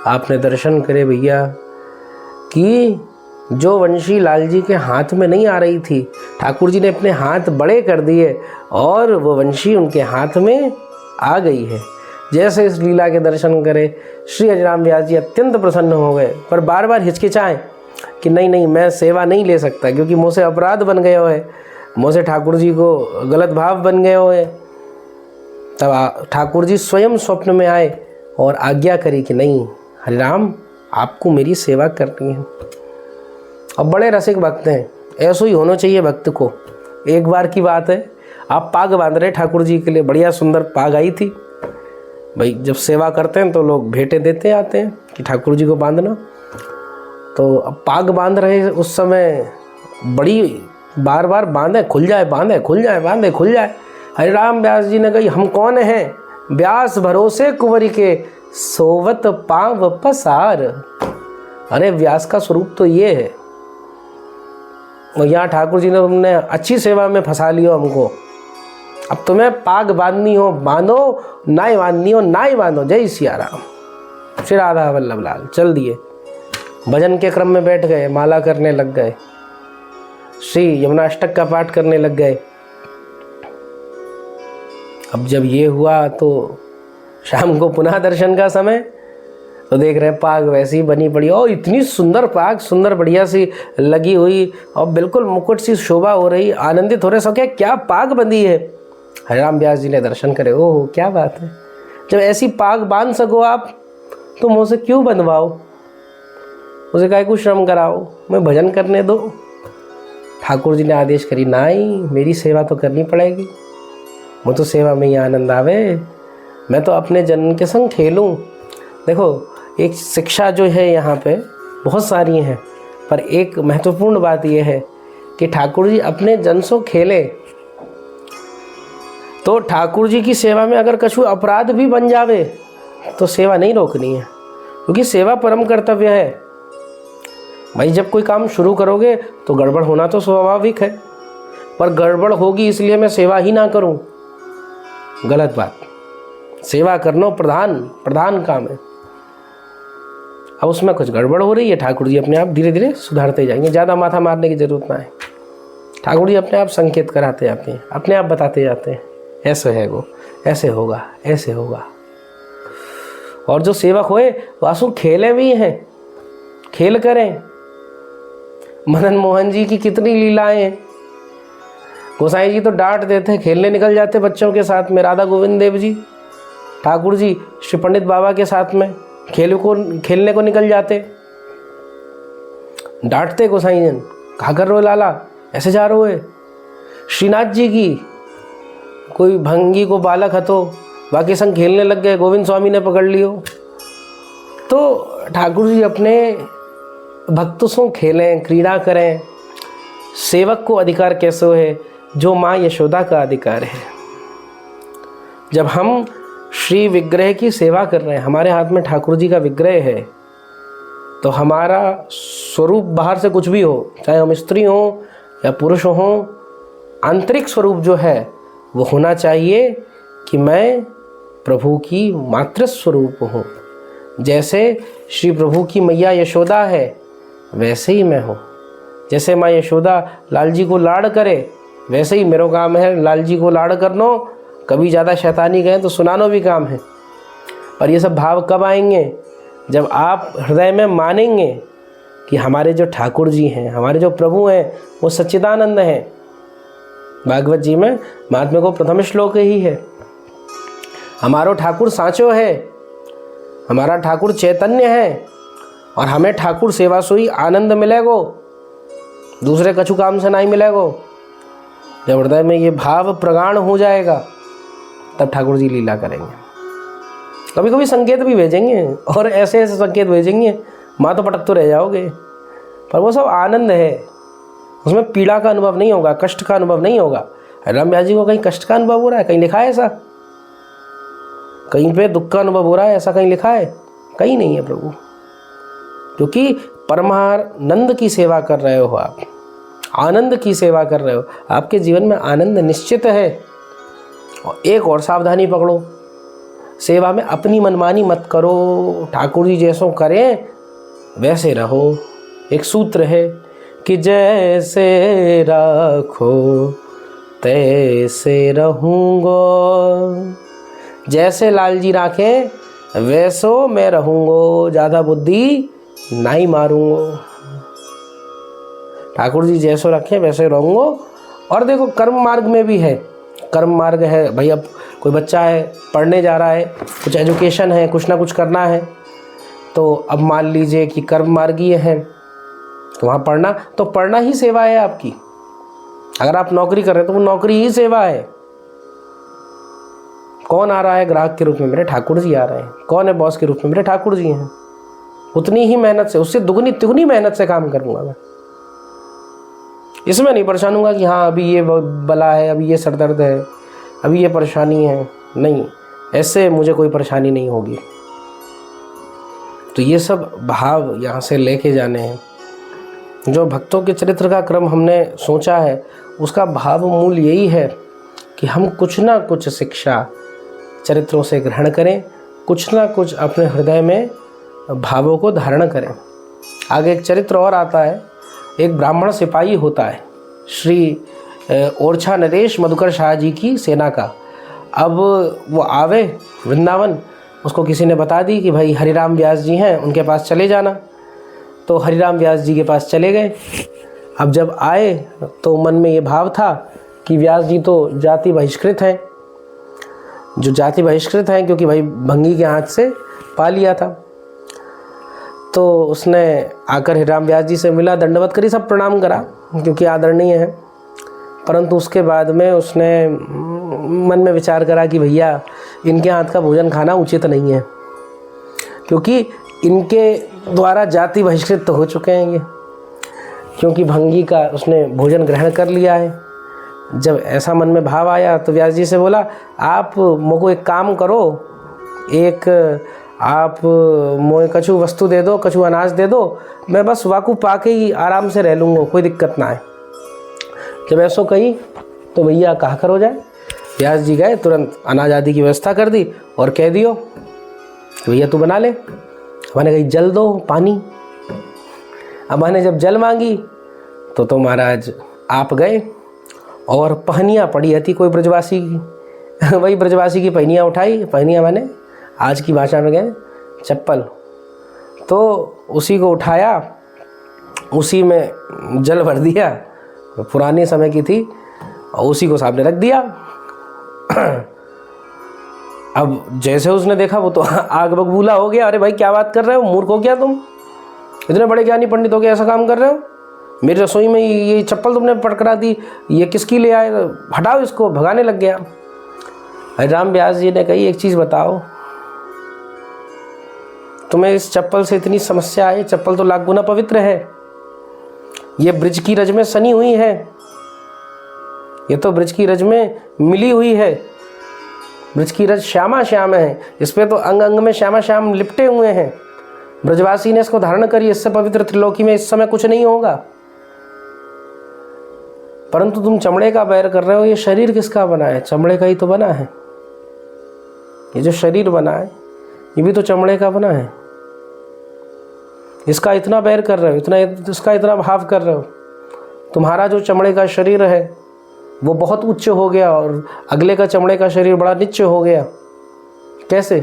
आपने दर्शन करे भैया कि जो वंशी लाल जी के हाथ में नहीं आ रही थी, ठाकुर जी ने अपने हाथ बड़े कर दिए और वो वंशी उनके हाथ में आ गई है। जैसे इस लीला के दर्शन करे श्री हरिराम व्यास जी अत्यंत प्रसन्न हो गए, पर बार बार हिचकिचाएं कि नहीं नहीं मैं सेवा नहीं ले सकता, क्योंकि मुझसे अपराध बन गए हुए, मुझसे ठाकुर जी को गलत भाव बन गए हुए। तब ठाकुर जी स्वयं स्वप्न में आए और आज्ञा करी कि नहीं हरिराम आपको मेरी सेवा करनी है। अब बड़े रसिक भक्त हैं, ऐसा ही होना चाहिए भक्त को। एक बार की बात है, आप पाग बांध रहे ठाकुर जी के लिए, बढ़िया सुंदर पाग आई थी। भाई जब सेवा करते हैं तो लोग भेंटें देते आते हैं कि ठाकुर जी को बांधना। तो अब पाग बांध रहे उस समय, बड़ी बार बार बांधे खुल जाए, बांधे खुल जाए, बांधे खुल जाए। हरिराम व्यास जी ने कही, हम कौन हैं व्यास भरोसे कुंवरी के, सोवत पांव पसार। अरे व्यास का स्वरूप तो ये है। और यहाँ ठाकुर जी ने तुमने अच्छी सेवा में फंसा लियो हमको, अब तुम्हें पाग बांधनी हो बांधो, नाई बांधनी हो नाई बांधो। जय सिया राम। फिर राधा वल्लभ लाल चल दिए, भजन के क्रम में बैठ गए, माला करने लग गए, श्री यमुनाष्टक का पाठ करने लग गए। अब जब ये हुआ तो शाम को पुनः दर्शन का समय, तो देख रहे हैं पाग वैसी बनी पड़ी, और इतनी सुंदर पाग, सुंदर बढ़िया सी लगी हुई, और बिल्कुल मुकुट सी शोभा हो रही, आनंदित हो रहे सब, क्या पाग बंधी है। हरिराम व्यास जी ने दर्शन करे, ओह क्या बात है, जब ऐसी पाग बांध सको आप तो मुझसे क्यों बंधवाओ, मुझे काहे को श्रम कराओ, मैं भजन करने दो। ठाकुर जी ने आदेश करी, नहीं मेरी सेवा तो करनी पड़ेगी, वो तो सेवा में ही आनंद आवे, मैं तो अपने जन के संग खेलूं। देखो एक शिक्षा जो है यहाँ पे बहुत सारी हैं, पर एक महत्वपूर्ण बात यह है कि ठाकुर जी अपने जन से खेले। तो ठाकुर जी की सेवा में अगर कछु अपराध भी बन जावे तो सेवा नहीं रोकनी है, क्योंकि सेवा परम कर्तव्य है। भाई जब कोई काम शुरू करोगे तो गड़बड़ होना तो स्वाभाविक है, पर गड़बड़ होगी इसलिए मैं सेवा ही ना करूं, गलत बात। सेवा करना प्रधान काम है। अब उसमें कुछ गड़बड़ हो रही है, ठाकुर जी अपने आप धीरे धीरे सुधारते जाएंगे, ज़्यादा माथा मारने की ज़रूरत ना है। ठाकुर जी अपने आप संकेत कराते जाते हैं, अपने आप बताते जाते हैं, ऐसे है वो, ऐसे होगा, ऐसे होगा। और जो सेवक होए वासु खेले भी हैं, खेल करें। मदन मोहन जी की कितनी लीलाएं हैं। गोसाई जी तो डांट देते, खेलने निकल जाते बच्चों के साथ में, राधा गोविंद देव जी, ठाकुर जी श्री पंडित बाबा के साथ में खेलने को निकल जाते, डांटते गोसाई जन, कहा कर रहे हो लाला, ऐसे जा रहे हो। श्रीनाथ जी की कोई भंगी को बालक हतो, बाकी संग खेलने लग गए, गोविंद स्वामी ने पकड़ लियो। तो ठाकुर जी अपने भक्तों से खेलें, क्रीड़ा करें। सेवक को अधिकार कैसे है, जो माँ यशोदा का अधिकार है। जब हम श्री विग्रह की सेवा कर रहे हैं, हमारे हाथ में ठाकुर जी का विग्रह है, तो हमारा स्वरूप बाहर से कुछ भी हो, चाहे हम स्त्री हों या पुरुष हों, आंतरिक स्वरूप जो है वो होना चाहिए कि मैं प्रभु की मातृ स्वरूप हूँ। जैसे श्री प्रभु की मैया यशोदा है वैसे ही मैं हूँ। जैसे माँ यशोदा लाल जी को लाड़ करे, वैसे ही मेरा काम है लाल जी को लाड़ करनो। कभी ज़्यादा शैतानी गए तो सुनानो भी काम है। पर ये सब भाव कब आएंगे, जब आप हृदय में मानेंगे कि हमारे जो ठाकुर जी हैं, हमारे जो प्रभु हैं, वो सच्चिदानंद हैं। भागवत जी में महात्म्य को प्रथम श्लोक ही है, हमारो ठाकुर साँचो है, हमारा ठाकुर चैतन्य है, और हमें ठाकुर सेवा से ही आनंद मिलेगो, दूसरे कछु काम से नहीं मिलेगो। जब हृदय में ये भाव प्रगाढ़ हो जाएगा तब ठाकुर जी लीला करेंगे। कभी कभी संकेत भी भेजेंगे, और ऐसे ऐसे संकेत भेजेंगे माँ तो पटक तो रह जाओगे, पर वो सब आनंद है, उसमें पीड़ा का अनुभव नहीं होगा, कष्ट का अनुभव नहीं होगा। हरिराम व्यास जी को कहीं कष्ट का अनुभव हो रहा है, कहीं लिखा है ऐसा? कहीं पे दुख का अनुभव हो रहा है, ऐसा कहीं लिखा है? कहीं नहीं है प्रभु। क्योंकि परमानंद की सेवा कर रहे हो आप, आनंद की सेवा कर रहे हो, आपके जीवन में आनंद निश्चित है। और एक और सावधानी पकड़ो, सेवा में अपनी मनमानी मत करो, ठाकुर जी जैसो करें वैसे रहो। एक सूत्र है कि जैसे रखो तैसे रहूँगो, जैसे लाल जी राखें वैसो मैं रहूँगो, ज़्यादा बुद्धि नहीं मारूँगो। ठाकुर जी जैसो रखें वैसे रहूँगो। और देखो कर्म मार्ग में भी है, कर्म मार्ग है भाई। अब कोई बच्चा है, पढ़ने जा रहा है, कुछ एजुकेशन है, कुछ ना कुछ करना है, तो अब मान लीजिए कि कर्म मार्गीय है, तो वहाँ पढ़ना ही सेवा है आपकी। अगर आप नौकरी कर रहे हैं तो वो नौकरी ही सेवा है। कौन आ रहा है ग्राहक के रूप में? मेरे ठाकुर जी आ रहे हैं। कौन है बॉस के रूप में? मेरे ठाकुर जी हैं। उतनी ही मेहनत से, उससे दुगनी तिगुनी मेहनत से काम करूँगा मैं। इसमें नहीं परेशान हूँगा कि हाँ अभी ये बला है, अभी ये सर दर्द है, अभी ये परेशानी है। नहीं, ऐसे मुझे कोई परेशानी नहीं होगी। तो ये सब भाव यहाँ से लेके जाने हैं। जो भक्तों के चरित्र का क्रम हमने सोचा है, उसका भाव मूल यही है कि हम कुछ ना कुछ शिक्षा चरित्रों से ग्रहण करें, कुछ ना कुछ अपने हृदय में भावों को धारण करें। आगे एक चरित्र और आता है, एक ब्राह्मण सिपाही होता है श्री ओरछा नरेश मधुकर शाह जी की सेना का। अब वो आवे वृंदावन, उसको किसी ने बता दी कि भाई हरिराम व्यास जी हैं, उनके पास चले जाना। तो हरिराम व्यास जी के पास चले गए। अब जब आए तो मन में ये भाव था कि व्यास जी तो जाति बहिष्कृत हैं, जो जाति बहिष्कृत हैं क्योंकि भाई भंगी के हाथ से पा लिया था। तो उसने आकर हरिराम व्यास जी से मिला, दंडवत करी, सब प्रणाम करा क्योंकि आदरणीय है। परंतु उसके बाद में उसने मन में विचार करा कि भैया इनके हाथ का भोजन खाना उचित नहीं है, क्योंकि इनके द्वारा जाति बहिष्कृत तो हो चुके हैं ये, क्योंकि भंगी का उसने भोजन ग्रहण कर लिया है। जब ऐसा मन में भाव आया तो व्यास जी से बोला, आप मुझको एक काम करो, एक आप मोए कछु वस्तु दे दो, कछु अनाज दे दो, मैं बस वाकू पाके ही आराम से रह लूँगा, कोई दिक्कत ना है। जब ऐसो कही तो भैया कहा करो जाए। व्यास जी गए, तुरंत अनाज आदि की व्यवस्था कर दी और कह दियो कि भैया तू बना ले। मैंने कही जल दो, पानी। अब मैंने जब जल मांगी तो महाराज आप गए और पहनियाँ पड़ी थी कोई ब्रजवासी की वही ब्रजवासी की पहनियाँ उठाई, पहनियाँ मैंने आज की भाषा में गए चप्पल, तो उसी को उठाया, उसी में जल भर दिया, पुराने समय की थी, और उसी को सामने रख दिया। अब जैसे उसने देखा वो तो आग बबूला हो गया, अरे भाई क्या बात कर रहे हो, मूर्ख हो क्या तुम, इतने बड़े ज्ञानी पंडित हो के ऐसा काम कर रहे हो, मेरी रसोई में ये चप्पल तुमने पकड़ा दी, ये किसकी ले आए, हटाओ इसको, भगाने लग गया। हरिराम व्यास जी ने कही एक चीज़ बताओ, तुम्हें इस चप्पल से इतनी समस्या आई, चप्पल तो लाख गुना पवित्र है, ये ब्रज की रज में सनी हुई है, ये तो ब्रज की रज में मिली हुई है, ब्रज की रज श्यामा श्याम है, इस पे तो अंग अंग में श्यामा श्याम लिपटे हुए हैं, ब्रजवासी ने इसको धारण करी, इससे पवित्र त्रिलोकी में इस समय कुछ नहीं होगा। परंतु तुम चमड़े का बैर कर रहे हो, ये शरीर किसका बना है, चमड़े का ही तो बना है, ये जो शरीर बना है ये भी तो चमड़े का बना है, इसका इतना बैर कर रहे हो, इसका इतना भाव कर रहे हो। तुम्हारा जो चमड़े का शरीर है वो बहुत उच्च हो गया और अगले का चमड़े का शरीर बड़ा नीचे हो गया, कैसे,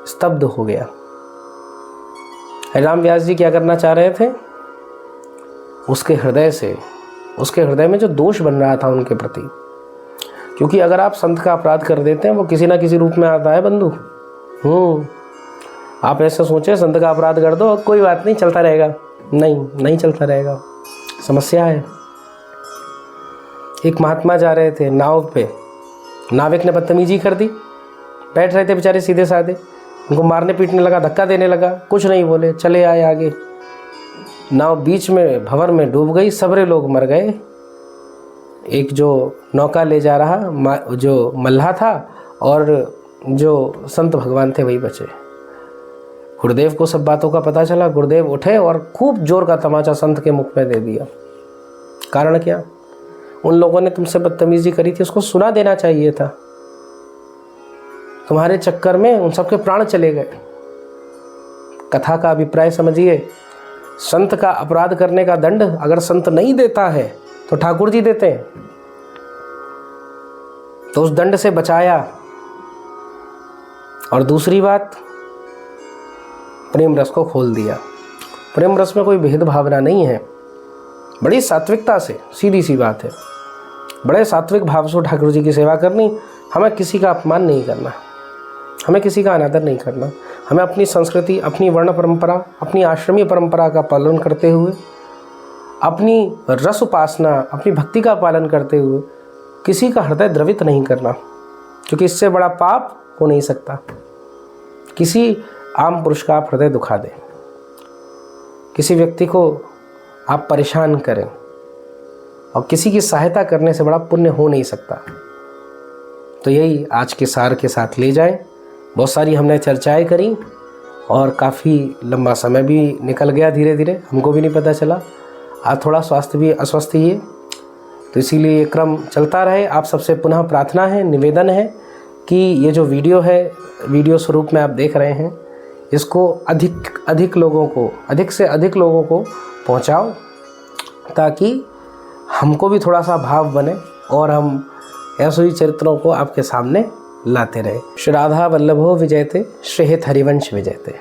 स्तब्ध हो गया। हरिराम व्यास जी क्या करना चाह रहे थे, उसके हृदय से, उसके हृदय में जो दोष बन रहा था उनके प्रति, क्योंकि अगर आप संत का अपराध कर देते हैं वो किसी ना किसी रूप में आता है बंधु। आप ऐसे सोचें संत का अपराध कर दो कोई बात नहीं चलता रहेगा, नहीं चलता रहेगा, समस्या है। एक महात्मा जा रहे थे नाव पे, नाविक ने बदतमीजी कर दी, बैठ रहे थे बेचारे सीधे साधे, उनको मारने पीटने लगा, धक्का देने लगा, कुछ नहीं बोले, चले आए आगे। नाव बीच में भंवर में डूब गई, सबरे लोग मर गए। एक जो नौका ले जा रहा जो मल्लाह था और जो संत भगवान थे वही बचे। गुरुदेव को सब बातों का पता चला, गुरुदेव उठे और खूब जोर का तमाचा संत के मुख में दे दिया। कारण क्या, उन लोगों ने तुमसे बदतमीजी करी थी, उसको सुना देना चाहिए था, तुम्हारे चक्कर में उन सबके प्राण चले गए। कथा का अभिप्राय समझिए, संत का अपराध करने का दंड अगर संत नहीं देता है तो ठाकुर जी देते हैं, तो उस दंड से बचाया। और दूसरी बात, प्रेम रस को खोल दिया। प्रेम रस में कोई भेद भावना नहीं है, बड़ी सात्विकता से, सीधी सी बात है, बड़े सात्विक भाव से ठाकुर जी की सेवा करनी। हमें किसी का अपमान नहीं करना, हमें किसी का अनादर नहीं करना, हमें अपनी संस्कृति, अपनी वर्ण परंपरा, अपनी आश्रमी परंपरा का पालन करते हुए, अपनी रस उपासना, अपनी भक्ति का पालन करते हुए किसी का हृदय द्रवित नहीं करना, क्योंकि इससे बड़ा पाप हो नहीं सकता। किसी आम पुरुष का आप हृदय दुखा दें, किसी व्यक्ति को आप परेशान करें, और किसी की सहायता करने से बड़ा पुण्य हो नहीं सकता। तो यही आज के सार के साथ ले जाएं। बहुत सारी हमने चर्चाएं करी और काफ़ी लंबा समय भी निकल गया, धीरे धीरे हमको भी नहीं पता चला। आज थोड़ा स्वास्थ्य भी अस्वस्थ ही है, तो इसीलिए ये क्रम चलता रहे। आप सबसे पुनः प्रार्थना है, निवेदन है कि ये जो वीडियो है, वीडियो स्वरूप में आप देख रहे हैं, इसको अधिक लोगों को, अधिक से अधिक लोगों को पहुंचाओ, ताकि हमको भी थोड़ा सा भाव बने और हम ऐसे ही चरित्रों को आपके सामने लाते रहे। श्री राधा वल्लभो विजयते, श्री हित हरिवंश विजयते।